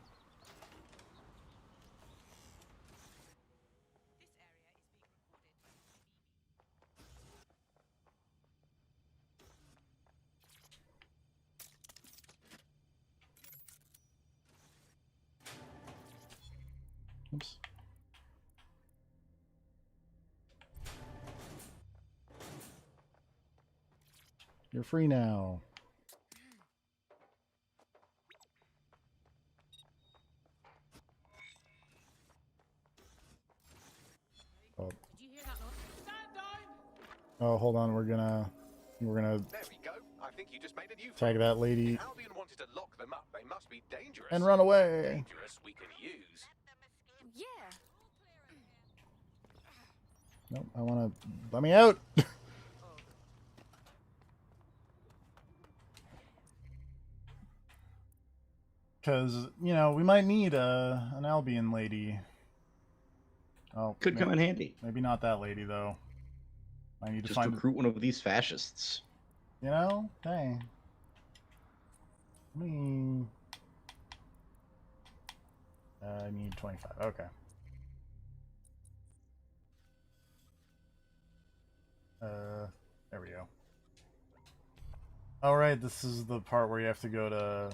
Oops. You're free now. Oh. Oh, hold on. We're gonna There we go. I think you just made a new tag that lady If Albion wanted to lock them up, they must be dangerous. and run away. Dangerous we can use. Yeah. Nope, I want to... Let me out! Because, you know, we might need an Albion lady. Oh, Could come in handy. Maybe not that lady, though. I need to Just find... recruit one of these fascists. You know? Hey. Let me... I need 25. Okay. There we go. Alright, this is the part where you have to go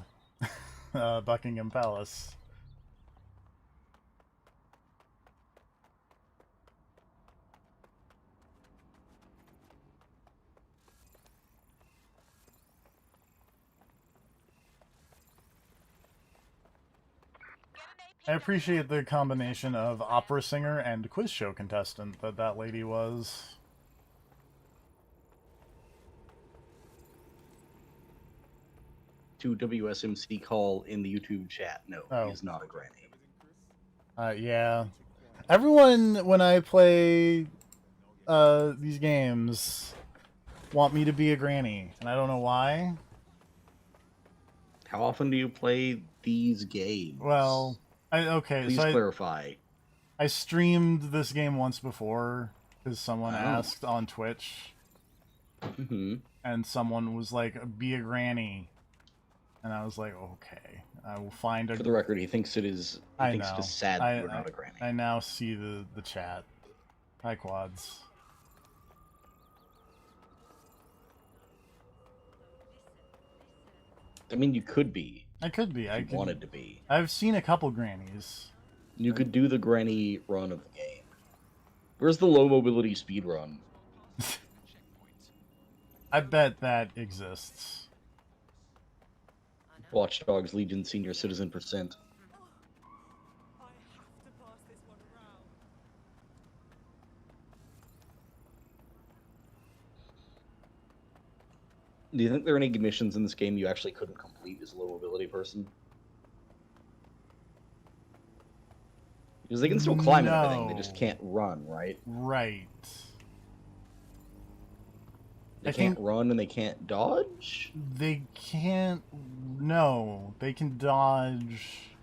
to Buckingham Palace. I appreciate the combination of opera singer and quiz show contestant that lady was. To WSMC call in the YouTube chat. No, Oh. he is not a granny. Yeah. Everyone, when I play these games, want me to be a granny, and I don't know why. How often do you play these games? Well, Please clarify. I streamed this game once before because someone Oh. asked on Twitch, and someone was like, "Be a granny," and I was like, "Okay, I will find a." For the record, he thinks it is. He thinks know. it is sad that you're not a granny. I now see the chat. Hi, Quads. I mean, you could be. I could be. If you wanted to be. I've seen a couple grannies. You could do the granny run of the game. Where's the low mobility speed run? I bet that exists. Watch Dogs Legion Senior Citizen %. Do you think there are any missions in this game you actually couldn't complete as a low mobility person? Because they can still climb and everything, they just can't run, right? Right. They can't run and they can't dodge? They can't... No. They can dodge...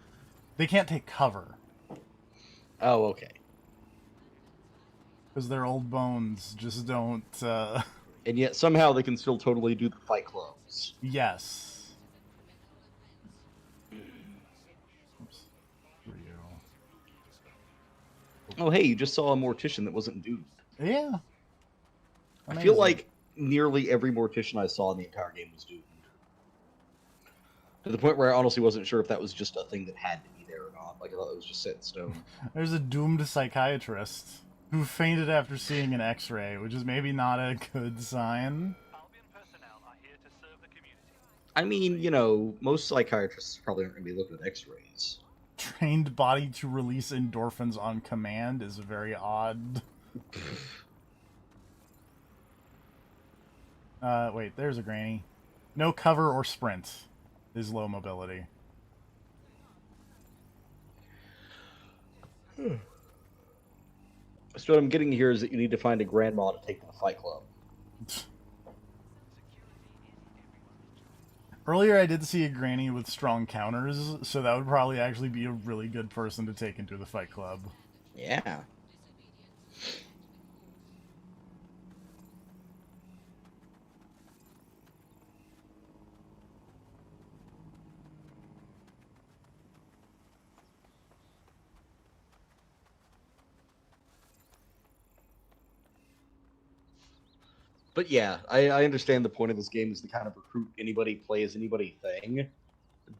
They can't take cover. Oh, okay. Because their old bones just don't... And yet somehow they can still totally do the fight clubs. Yes. Oops. Oh, hey, you just saw a mortician that wasn't doomed. Yeah. I feel like nearly every mortician I saw in the entire game was doomed. To the point where I honestly wasn't sure if that was just a thing that had to be there or not. Like, I thought it was just set in stone. There's a doomed psychiatrist who fainted after seeing an X-ray, which is maybe not a good sign. I mean, you know, most psychiatrists probably aren't going to be looking at X-rays. Trained body to release endorphins on command is very odd. Wait, there's a granny. No cover or sprint is low mobility. So what I'm getting here is that you need to find a grandma to take to the fight club. Earlier I did see a granny with strong counters, so that would probably actually be a really good person to take into the fight club. Yeah. But yeah, I understand the point of this game is to kind of recruit anybody, play as anybody thing.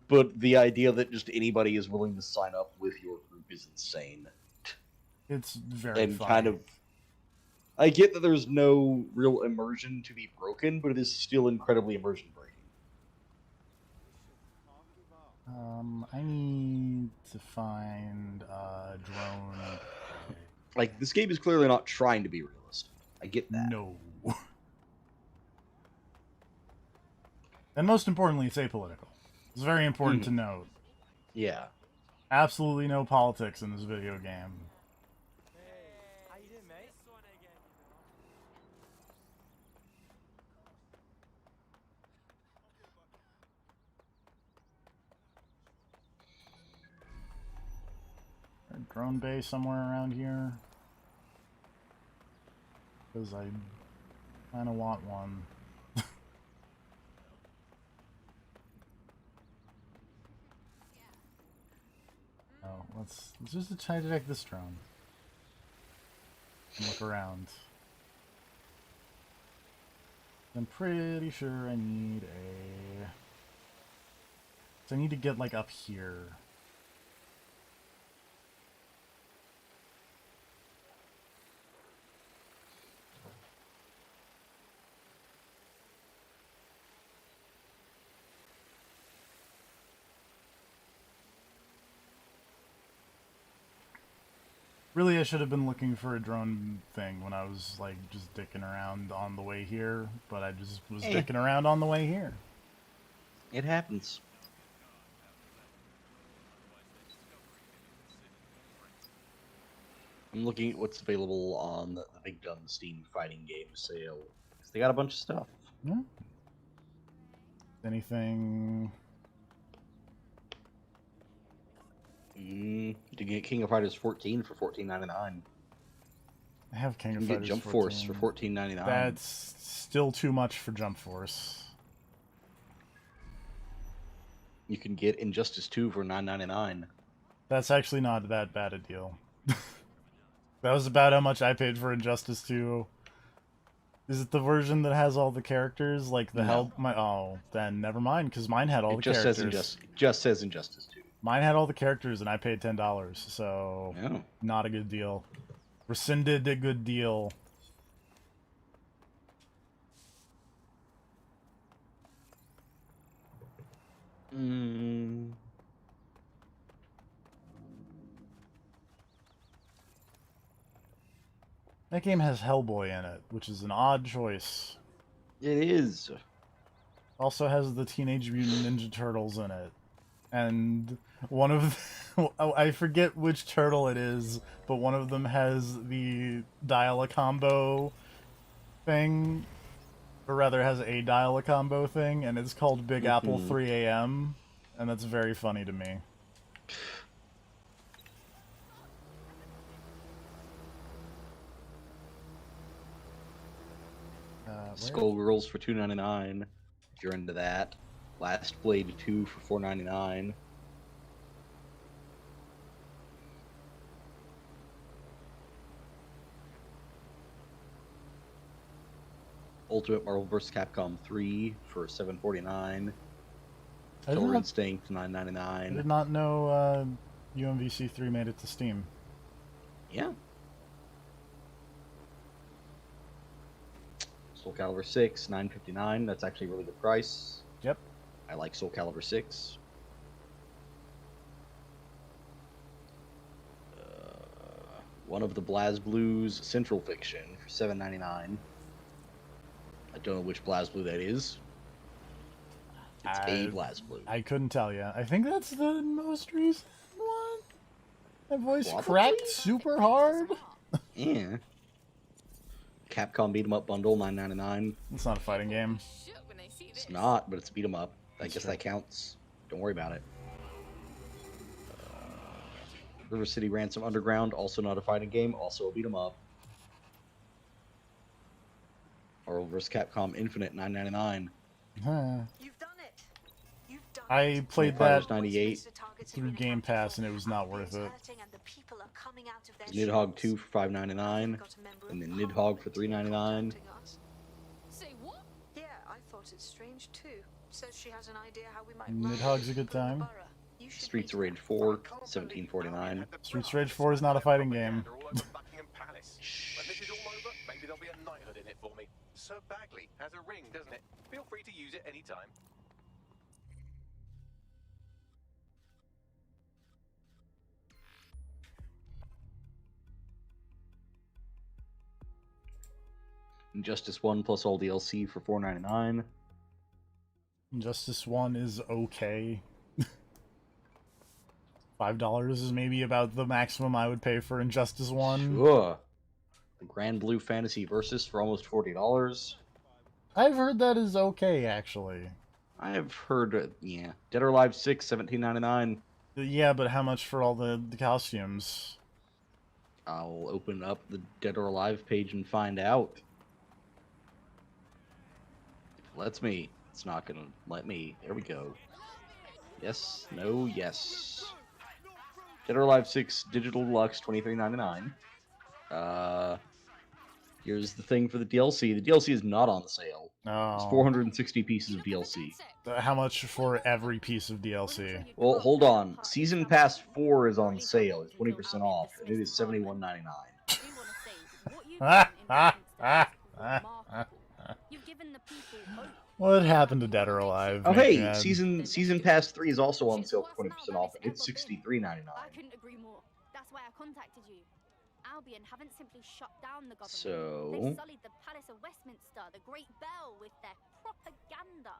But the idea that just anybody is willing to sign up with your group is insane. It's very and funny. kind of... I get that there's no real immersion to be broken, but it is still incredibly immersion breaking. I need to find a drone. Like, this game is clearly not trying to be realistic. I get that. No. And most importantly, it's apolitical. It's very important to note. Yeah. Absolutely no politics in this video game. How you doing, mate? A drone bay somewhere around here? Because I kind of want one. Oh, let's just try to detect this drone. And look around. I'm pretty sure I need a... So I need to get, like, up here. Really, I should have been looking for a drone thing when I was, like, just dicking around on the way here, but I just was dicking around on the way here. It happens. I'm looking at what's available on the Big Gun Steam fighting game sale. 'Cause they got a bunch of stuff. Yeah. Anything... You can get King of Fighters 14 for $14.99. I have King of You can Fighters get Jump 14. Force for $14.99. That's still too much for Jump Force. You can get Injustice 2 for $9.99. That's actually not that bad a deal. That was about how much I paid for Injustice 2. Is it the version that has all the characters? Like the help? Oh, then never mind, because mine had all the characters. It just says Injustice 2. Mine had all the characters, and I paid $10, so not a good deal. Rescinded a good deal. That game has Hellboy in it, which is an odd choice. It is. Also has the Teenage Mutant Ninja Turtles in it. And one of I forget which turtle it is, but one of them has the dial-a-combo thing, or rather has a dial-a-combo thing, and it's called Big Apple 3 AM, and that's very funny to me. Skullgirls for $2.99. If you're into that. Last Blade 2 for $4.99. Ultimate Marvel vs. Capcom 3 for $7.49. Killer Instinct $9.99. I did not know UMVC 3 made it to Steam. Yeah. Soul Calibur 6, $9.59. That's actually a really good price. Yep. I like Soul Calibur 6. One of the BlazBlues Central Fiction for $7.99. I don't know which BlazBlue that is. It's a BlazBlue. I couldn't tell you. I think that's the most recent one. My voice Probably. cracked super hard. Yeah. Capcom Beat 'em Up Bundle, $9.99. It's not a fighting game. It's not, but it's Beat 'em Up. I guess that counts. Don't worry about it. River City Ransom Underground, also not a fighting game, also a Beat 'em Up. Marvel vs. Capcom Infinite, $9.99. You've done it. You've done I played that 98. through Game Pass, and it was not worth it. Nidhogg 2 for $5.99, and then Nidhogg for $3.99. Say what? Yeah, I thought it's strange too. Says she has an idea how we might Nidhogg's a good time. Streets of Rage 4, $17.49. Streets of Rage 4 is not a fighting game. When this is all over, maybe there'll be a knighthood in it for me. Sir Bagley has a ring, doesn't it? Feel free to use it anytime. Injustice 1 plus all DLC for $4.99. Injustice 1 is okay. $5 is maybe about the maximum I would pay for Injustice 1. Sure. The Grand Blue Fantasy Versus for almost $40. I've heard that is okay, actually. I have heard, yeah. Dead or Alive 6, $17.99. Yeah, but how much for all the costumes? I'll open up the Dead or Alive page and find out. If it lets me. It's not gonna let me. There we go. Yes, no, yes. Dead or Alive 6 Digital Deluxe, $23.99. Here's the thing for the DLC. The DLC is not on sale. Oh. It's 460 pieces of DLC. How much for every piece of DLC? Well, hold on. Season Pass 4 is on sale. It's 20% off, and it is $71.99. What happened to Dead or Alive? Oh, hey, man? Season Pass 3 is also on sale for 20% off, and it's $63.99. I couldn't agree more. That's why I contacted you. Albion haven't simply shut down the government. So They've sullied the Palace of Westminster, the Great Bell, with their propaganda.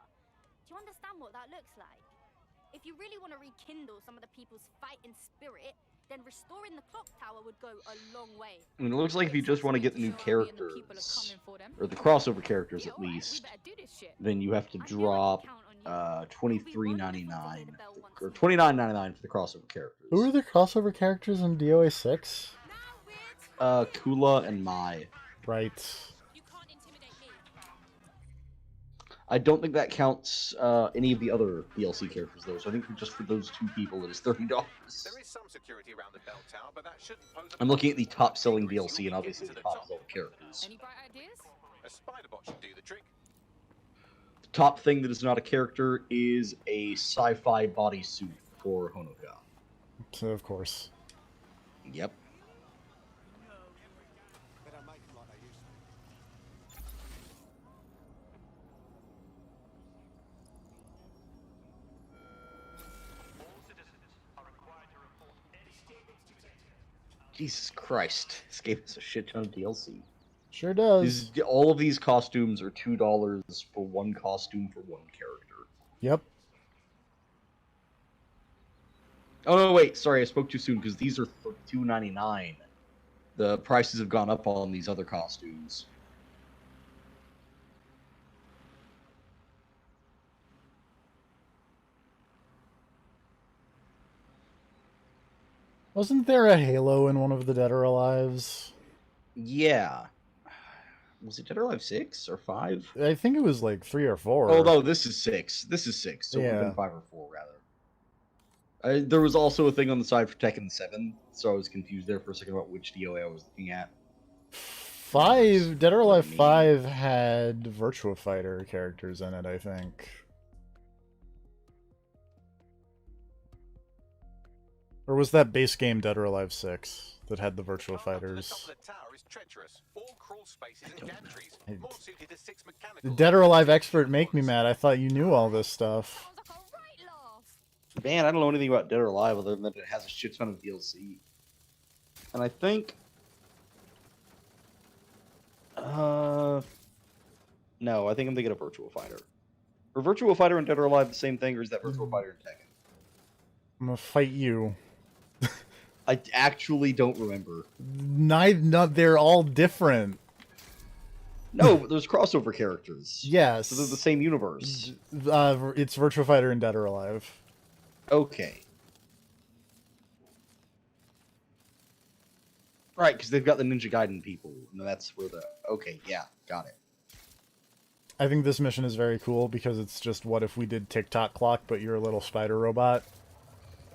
Do you understand what that looks like? If you really want to rekindle some of the people's fighting spirit, then restoring the clock tower would go a long way. I mean, it looks like if you just want to get the new characters, or the crossover characters at least, then you have to drop $23.99 or $29.99 for the crossover characters. Who are the crossover characters in DOA 6? Kula and Mai. Right. I don't think that counts any of the other DLC characters, though. So I think just for those two people, it is $30. There is some security around the bell tower, but that shouldn't pose a I'm looking at the top-selling DLC and obviously the top-selling characters. Any bright ideas? A spider bot should do the trick. The top thing that is not a character is a sci-fi bodysuit for Honoka. So, of course. Yep. Jesus Christ, this game has a shit ton of DLC. Sure does. All of these costumes are $2 for one costume for one character. Yep. Oh, no, wait, sorry, I spoke too soon, because these are for $2.99. The prices have gone up on these other costumes. Wasn't there a Halo in one of the Dead or Alives? Yeah. Was it Dead or Alive 6 or 5? I think it was like 3 or 4. Oh, no, this is 6. This is 6, so it would have been 5 or 4, rather. There was also a thing on the side for Tekken 7, so I was confused there for a second about which DOA I was looking at. 5, Dead or Alive 5 had Virtua Fighter characters in it, I think. Or was that base game Dead or Alive 6 that had the Virtua Fighters? The Dead or Alive expert make me mad. I thought you knew all this stuff. Man, I don't know anything about Dead or Alive other than that it has a shit ton of DLC. And I think... No, I think I'm thinking of Virtua Fighter. Are Virtua Fighter and Dead or Alive the same thing, or is that Virtua Fighter and Tekken? I'm gonna fight you. I actually don't remember. No, they're all different. No, but there's crossover characters. Yes. So they're the same universe. It's Virtua Fighter and Dead or Alive. Okay. Right, because they've got the Ninja Gaiden people, and that's where the... Okay, yeah, got it. I think this mission is very cool because it's just what if we did TikTok clock, but you're a little spider robot.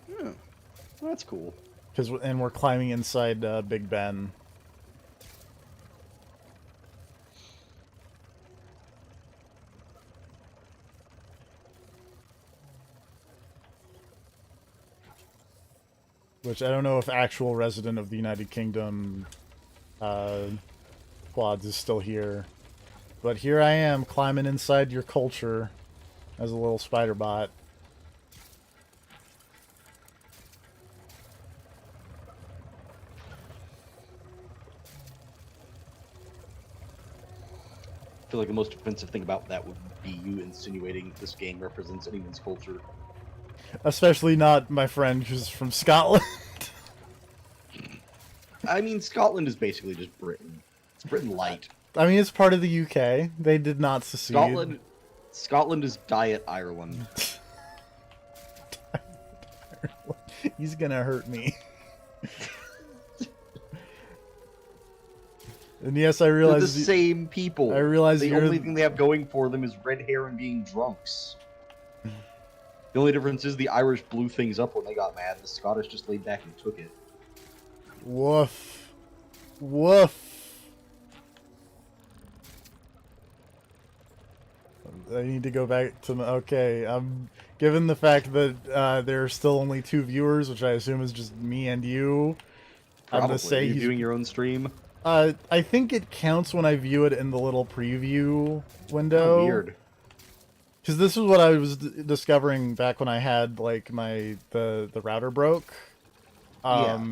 Yeah, well, that's cool. And we're climbing inside Big Ben. Which I don't know if actual resident of the United Kingdom Quads is still here. But here I am climbing inside your culture as a little spider bot. I feel like the most offensive thing about that would be you insinuating this game represents anyone's culture. Especially not my friend who's from Scotland. I mean, Scotland is basically just Britain. It's Britain light. I mean, it's part of the UK. They did not secede. Scotland is Diet Ireland. He's gonna hurt me. And yes, I realize they're the same people. I realize the only thing they have going for them is red hair and being drunks. The only difference is the Irish blew things up when they got mad. The Scottish just laid back and took it. Woof. Woof. I need to go back to my... Okay, given the fact that there are still only 2 viewers, which I assume is just me and you, Probably. I'm going to say he's doing your own stream. I think it counts when I view it in the little preview window. Oh, weird. Because this is what I was discovering back when I had like the router broke. Yeah.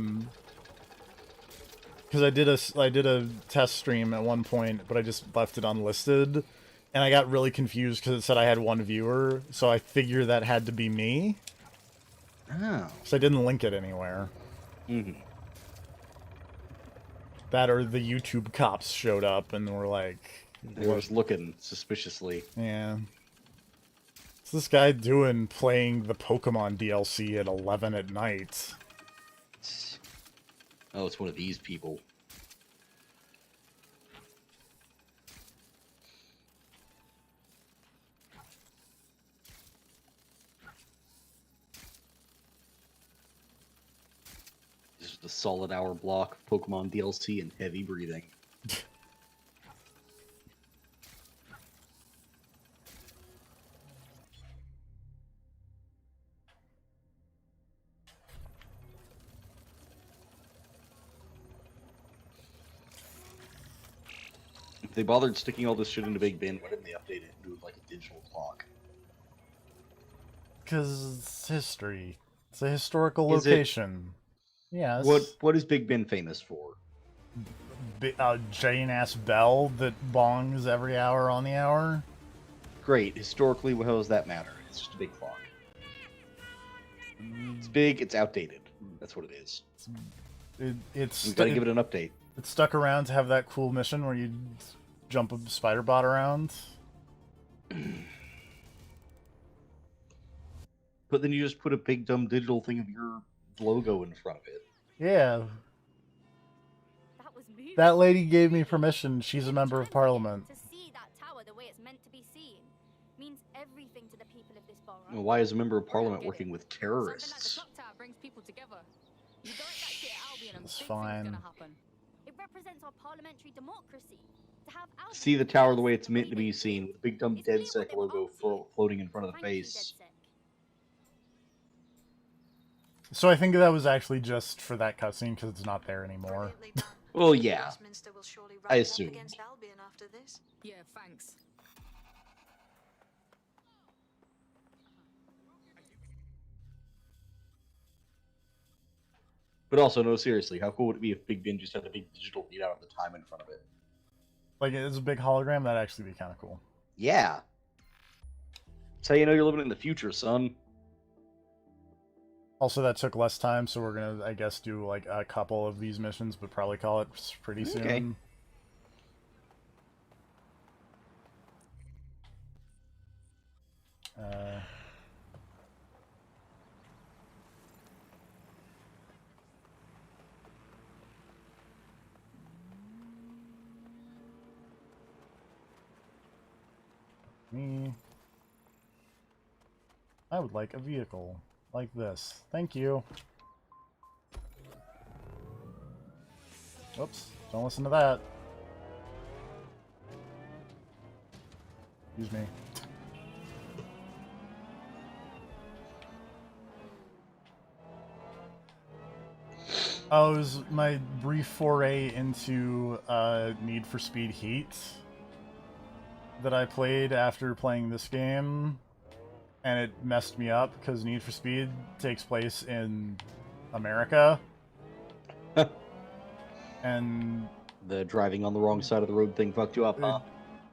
because I did a test stream at one point, but I just left it unlisted, and I got really confused because it said I had one viewer, so I figured that had to be me. Oh. So I didn't link it anywhere. Mm-hmm. That or the YouTube cops showed up and were like... They were just looking suspiciously. Yeah. What's this guy doing playing the Pokemon DLC at 11 at night? Oh, it's one of these people. Just a solid hour block of Pokemon DLC and heavy breathing. If they bothered sticking all this shit into Big Ben, why didn't they update it and do it like a digital clock? Because it's history. It's a historical Is it? location. Yes. What is Big Ben famous for? Giant-ass bell that bongs every hour on the hour? Great. Historically, how does that matter? It's just a big clock. It's big, it's outdated. That's what it is. It's We've got to give it an update. It stuck around to have that cool mission where you jump a spider bot around. But then you just put a big dumb digital thing of your logo in front of it. Yeah. That lady gave me permission. She's a member of parliament. To see that tower the way it's meant to be seen means everything to the people of this borough. Well, why is a member of parliament working with terrorists? brings people together. You direct that shit at Albion and It's big fine. things gonna happen. It represents our parliamentary democracy. To have Albion See the tower the way it's meant to be seen, with a big dumb DedSec logo floating in front of the face. So I think that was actually just for that cutscene because it's not there anymore. Well, yeah. Westminster will surely I rise up assume. against Albion after this. Yeah, thanks. But also, no, seriously, how cool would it be if Big Ben just had a big digital readout of the time in front of it? Like, it's a big hologram, that'd actually be kind of cool. Yeah. That's how you know you're living in the future, son. Also, that took less time, so we're gonna, I guess, do like a couple of these missions, but probably call it pretty soon. Okay. Me. I would like a vehicle like this. Thank you. Whoops. Don't listen to that. Excuse me. Oh, it was my brief foray into Need for Speed Heat that I played after playing this game, and it messed me up because Need for Speed takes place in America. And the driving on the wrong side of the road thing fucked you up, huh?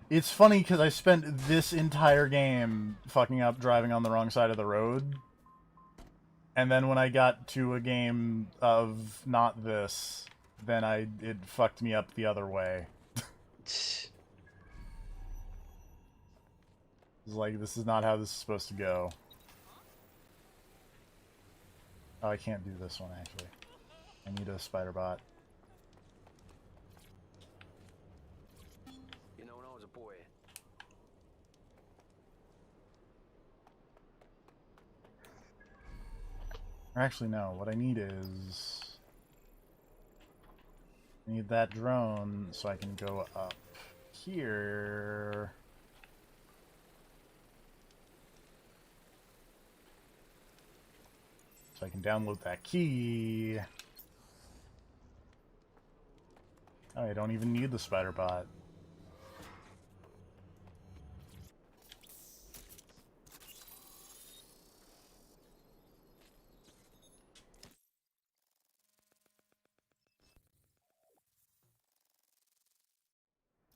It's funny because I spent this entire game fucking up driving on the wrong side of the road. And then when I got to a game of not this, then it fucked me up the other way. It's like, this is not how this is supposed to go. Oh, I can't do this one, actually. I need a spider bot. You know, when I was a boy, Or actually, no. What I need is... I need that drone so I can go up here... So I can download that key. Oh, I don't even need the spider bot.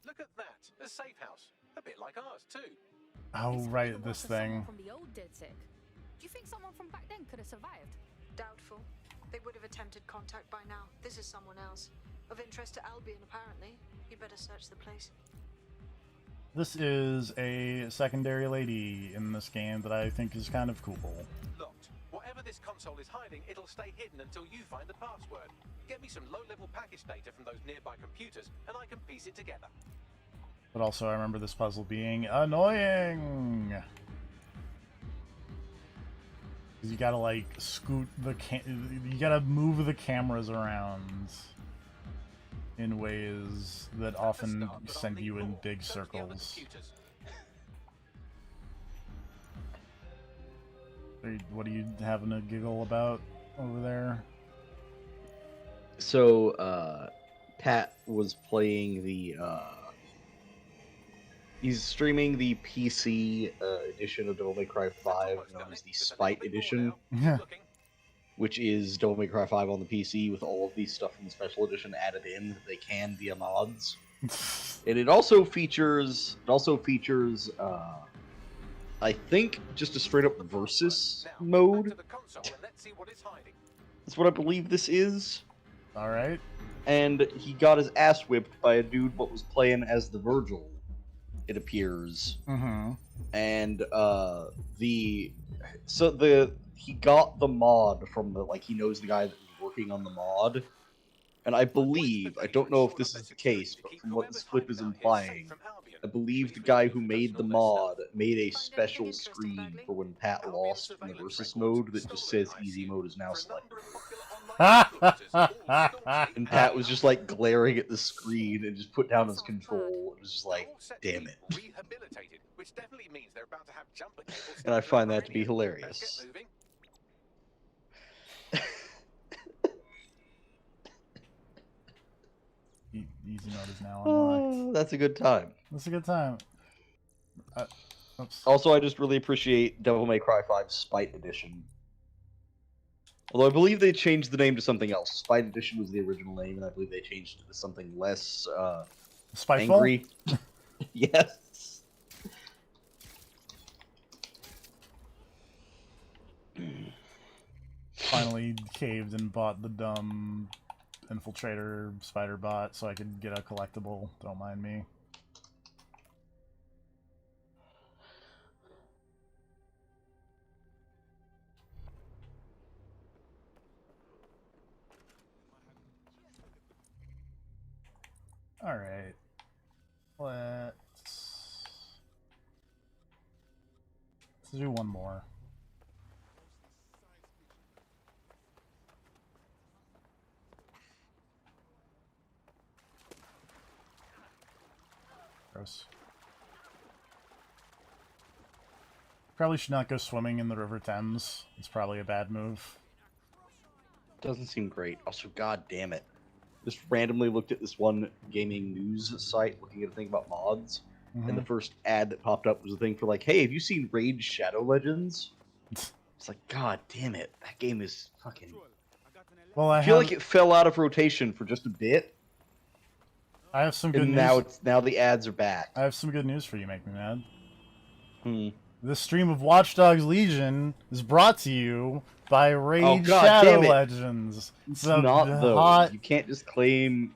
Look at that, a safe house. A bit like ours, too. Oh, It's right, the this work of someone thing. from the old DedSec. Do you think someone from back then could have survived? Doubtful. They would have attempted contact by now. This is someone else. Of interest to Albion, apparently. You better search the place. This is a secondary lady in this game that I think is kind of cool. Locked. Whatever this console is hiding, it'll stay hidden until you find the password. Get me some low-level package data from those nearby computers, and I can piece it together. But also, I remember this puzzle being annoying. 'Cause you gotta like scoot the you gotta move the cameras around in ways that often send you in big circles. What are you having a giggle about over there? So, Pat was playing the, he's streaming the PC edition of Devil May Cry 5, known as the Spite Edition, which is Devil May Cry 5 on the PC with all of these stuff from the Special Edition added in that they can via mods. And it also features, I think, just a straight-up versus mode. That's what I believe this is. Alright. And he got his ass whipped by a dude what was playing as the Virgil, it appears. Mm-hmm. And he got the mod from the, like, he knows the guy that was working on the mod. And I believe, I don't know if this is the case, but from what this flip is implying, I believe the guy who made the mod made a special screen for when Pat lost in the versus mode that just says easy mode is now selected. And Pat was just like glaring at the screen and just put down his control. It was just like, damn it. And I find that to be hilarious. Easy mode is now unlocked. Oh, that's a good time. That's a good time. Oops. Also, I just really appreciate Devil May Cry 5 Spite Edition. Although I believe they changed the name to something else. Spite Edition was the original name, and I believe they changed it to something less Spiteful? angry. Yes. Finally caved and bought the dumb infiltrator spider bot so I could get a collectible. Don't mind me. Alright. Let's do one more. Gross. Probably should not go swimming in the River Thames. It's probably a bad move. Doesn't seem great. Also, god damn it. Just randomly looked at this one gaming news site looking at a thing about mods, and the first ad that popped up was a thing for like, hey, have you seen Raid Shadow Legends? It's like, god damn it, that game is fucking... Well, I feel like it fell out of rotation for just a bit. I have some good and news. now the ads are back. I have some good news for you, Make Me Mad. Hmm. This stream of Watch Dogs Legion is brought to you by Raid God Shadow damn it. Legends. It's not though. Hot... You can't just claim.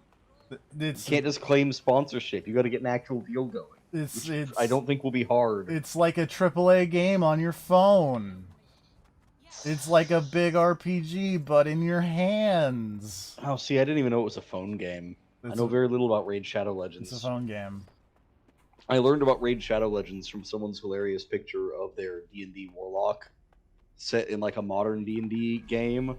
You can't just claim sponsorship. You got to get an actual deal going. It's I don't think will be hard. It's like a AAA game on your phone. It's like a big RPG, but in your hands. Oh, see, I didn't even know it was a phone game. I know very little about Raid Shadow Legends. It's a phone game. I learned about Raid Shadow Legends from someone's hilarious picture of their D&D Warlock set in like a modern D&D game.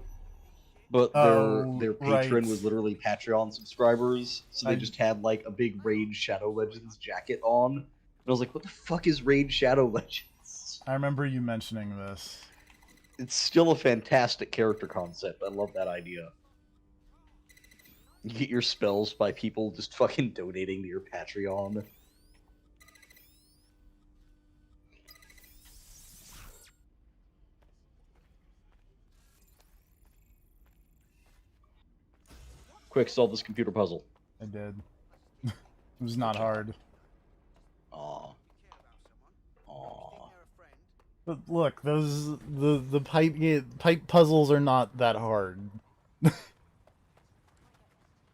But their patron was literally Patreon subscribers, so they just had like a big Raid Shadow Legends jacket on. And I was like, what the fuck is Raid Shadow Legends? I remember you mentioning this. It's still a fantastic character concept. I love that idea. You get your spells by people just fucking donating to your Patreon. Quick, solve this computer puzzle. I did. It was not hard. Aw. Aw. But look, the pipe puzzles are not that hard.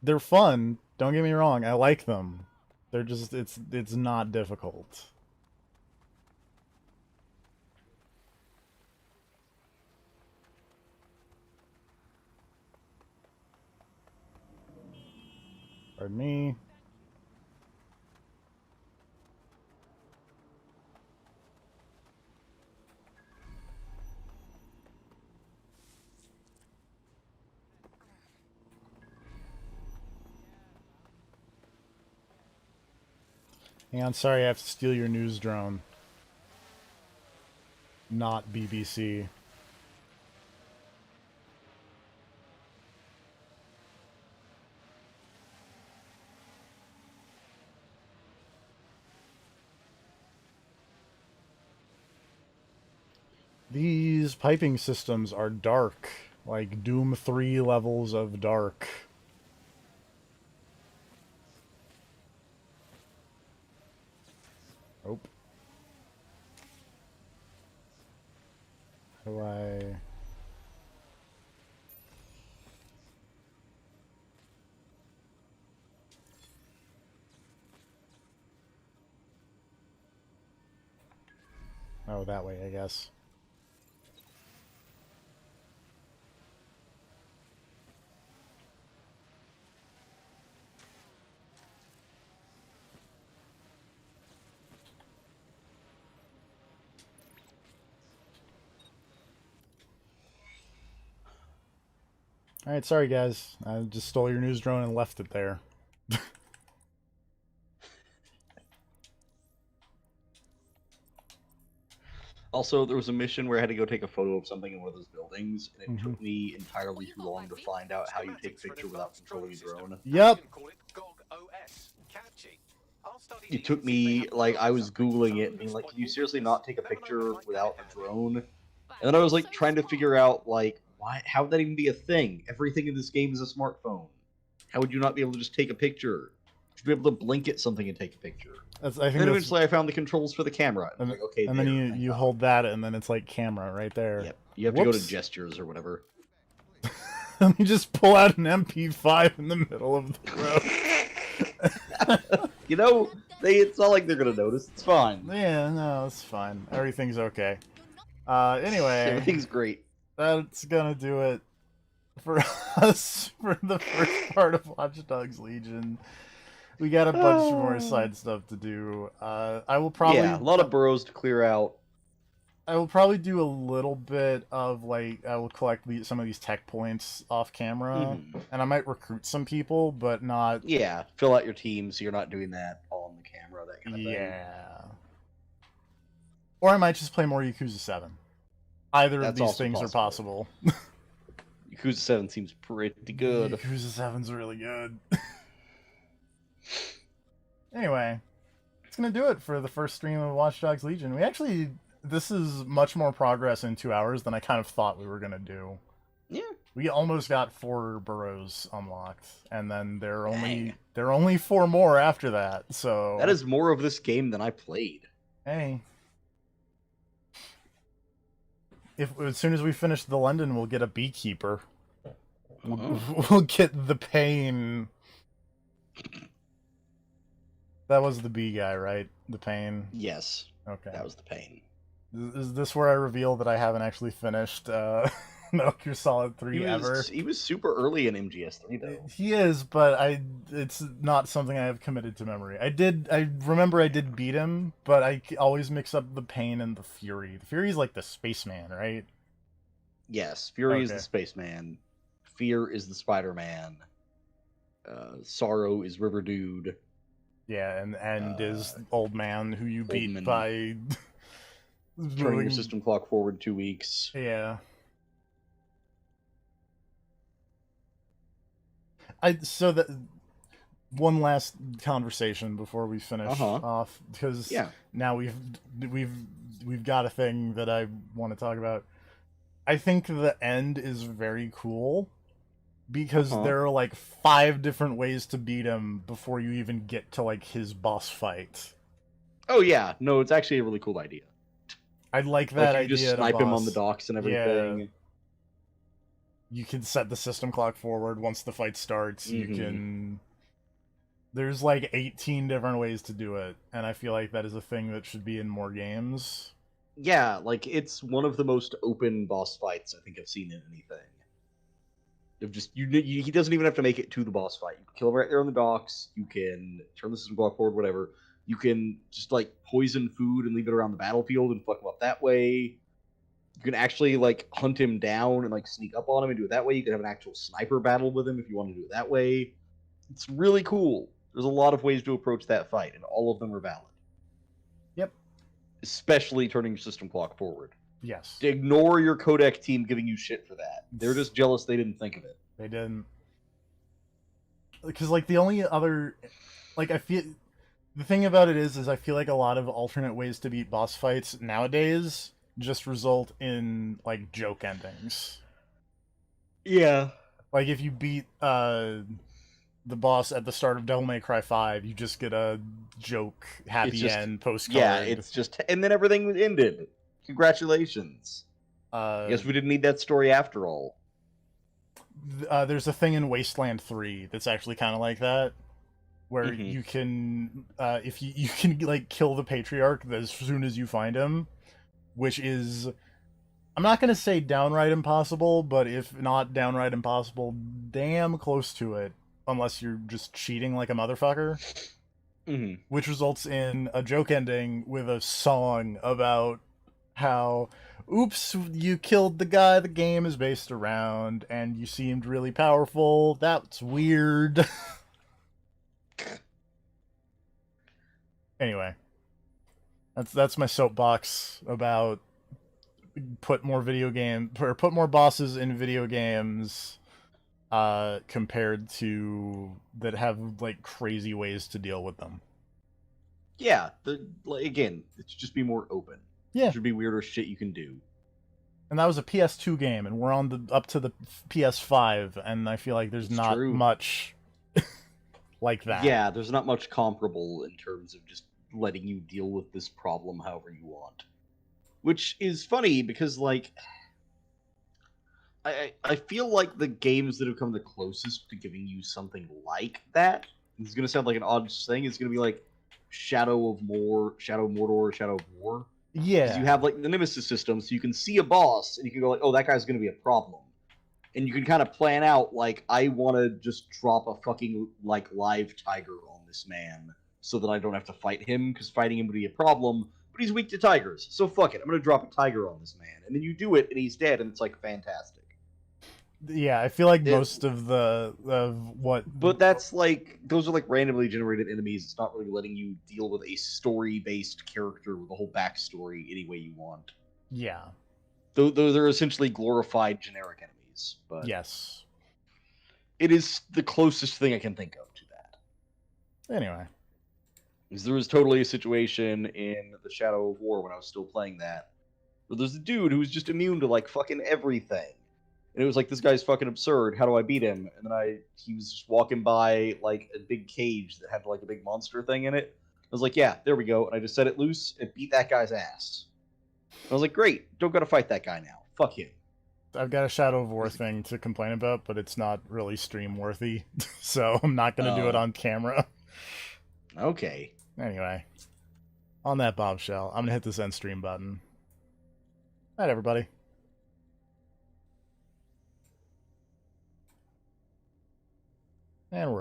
They're fun. Don't get me wrong. I like them. They're just it's not difficult. Pardon me. Hang on, sorry, I have to steal your news drone. Not BBC. These piping systems are dark, like Doom 3 levels of dark. Nope. How do I... Oh, that way, I guess. Alright, sorry guys. I just stole your news drone and left it there. Also, there was a mission where I had to go take a photo of something in one of those buildings, and it took me entirely too long to find out how you take a picture without controlling a drone. Yep. It took me, like, I was Googling it, and being like, can you seriously not take a picture without a drone? And then I was, like, trying to figure out, like, why? How would that even be a thing? Everything in this game is a smartphone. How would you not be able to just take a picture? You should be able to blink at something and take a picture. I think and then eventually I found the contrls for the camera. And like, okay, and then you hold that, and then it's like camera right there. Yep. You have to go to gestures or whatever. Let me just pull out an MP5 in the middle of the road. You know, it's not like they're gonna notice. It's fine. Yeah, no, it's fine. Everything's okay. Anyway, everything's great. That's gonna do it for us for the first part of Watch Dogs Legion. We got a bunch more side stuff to do. I will probably a lot of burrows to clear out. I will probably do a little bit of like I will collect some of these tech points off camera, and I might recruit some people, but not. Yeah, fill out your team so you're not doing that on the camera. That kind of thing. Yeah. Or I might just play more Yakuza 7. Either of these things are possible. Yakuza 7 seems pretty good. Yakuza 7's really good. Anyway, it's gonna do it for the first stream of Watch Dogs Legion. This is much more progress in 2 hours than I kind of thought we were gonna do. Yeah. We almost got 4 burrows unlocked, and then there are only 4 more after that. So that is more of this game than I played. Hey, as soon as we finish the London, we'll get a beekeeper. We'll get the pain. That was the bee guy, right? The pain? Yes. Okay. That was the pain. Is this where I reveal that I haven't actually finished Metal Gear Solid 3 ever? He was super early in MGS3, though. He is, but it's not something I have committed to memory. I remember I did beat him, but I always mix up the pain and the Fury. The Fury's like the spaceman, right? Yes, Fury is the spaceman. Fear is the Spider-Man. Sorrow is River Dude. Yeah, and is old man who you beat by turning your system clock forward 2 weeks. Yeah. So that one last conversation before we finish off, because now we've got a thing that I want to talk about. I think the end is very cool. because there are like 5 different ways to beat him before you even get to like his boss fight. Oh yeah, no, it's actually a really cool idea. I like that you idea. just snipe him on the docks and everything. Yeah. You can set the system clock forward once the fight starts. You can. There's like 18 different ways to do it, and I feel like that is a thing that should be in more games. Yeah, like it's one of the most open boss fights I think I've seen in anything. Of just he doesn't even have to make it to the boss fight. You can kill him right there on the docks. You can turn the system clock forward, whatever. You can just like poison food and leave it around the battlefield and fuck him up that way. You can actually like hunt him down and like sneak up on him and do it that way. You can have an actual sniper battle with him if you want to do it that way. It's really cool. There's a lot of ways to approach that fight, and all of them are valid. Yep. Especially turning your system clock forward. Yes. Ignore your codec team giving you shit for that. They're just jealous they didn't think of it. They didn't. Because, like, the only other... Like, I feel... The thing about it is I feel like a lot of alternate ways to beat boss fights nowadays just result in, like, joke endings. Yeah. Like, if you beat, the boss at the start of Devil May Cry 5, you just get a joke happy end postcard. Yeah, it's just... And then everything ended. Congratulations. I guess we didn't need that story after all. There's a thing in Wasteland 3 that's actually kind of like that, where you can, if you can like kill the Patriarch as soon as you find him, which is, I'm not gonna say downright impossible, but if not downright impossible, damn close to it, unless you're just cheating like a motherfucker. Which results in a joke ending with a song about how, oops, you killed the guy the game is based around, and you seemed really powerful. That's weird. Anyway, that's my soapbox about put more bosses in video games compared to that have like crazy ways to deal with them. Yeah, again, it should just be more open. Yeah. There should be weirder shit you can do. And that was a PS2 game, and we're on up to the PS5, and I feel like there's not much like that. Yeah, there's not much comparable in terms of just letting you deal with this problem however you want. Which is funny, because, like, I feel like the games that have come the closest to giving you something like that, it's going to sound like an odd thing, it's going to be like Shadow of Mordor, Shadow of War. Yeah. You have like the Nemesis system, so you can see a boss and you can go like, oh, that guy's going to be a problem. And you can kind of plan out like, I want to just drop a fucking like live tiger on this man so that I don't have to fight him, because fighting him would be a problem, but he's weak to tigers. So fuck it, I'm going to drop a tiger on this man. And then you do it and he's dead and it's like fantastic. Yeah, I feel like most of what... But that's like, those are like randomly generated enemies. It's not really letting you deal with a story-based character with a whole backstory any way you want. Yeah. Those are essentially glorified generic enemies. But yes. It is the closest thing I can think of to that. Anyway. Because there was totally a situation in the Shadow of War when I was still playing that, where there's a dude who was just immune to like fucking everything. And it was like, this guy's fucking absurd. How do I beat him? And then he was just walking by like a big cage that had like a big monster thing in it. I was like, yeah, there we go. And I just set it loose and beat that guy's ass. And I was like, great, don't gotta fight that guy now. Fuck him. I've got a Shadow of War thing to complain about, but it's not really stream worthy. So I'm not gonna do it on camera. Okay. Anyway. On that bombshell, I'm gonna hit this end stream button. Alright, everybody. And we're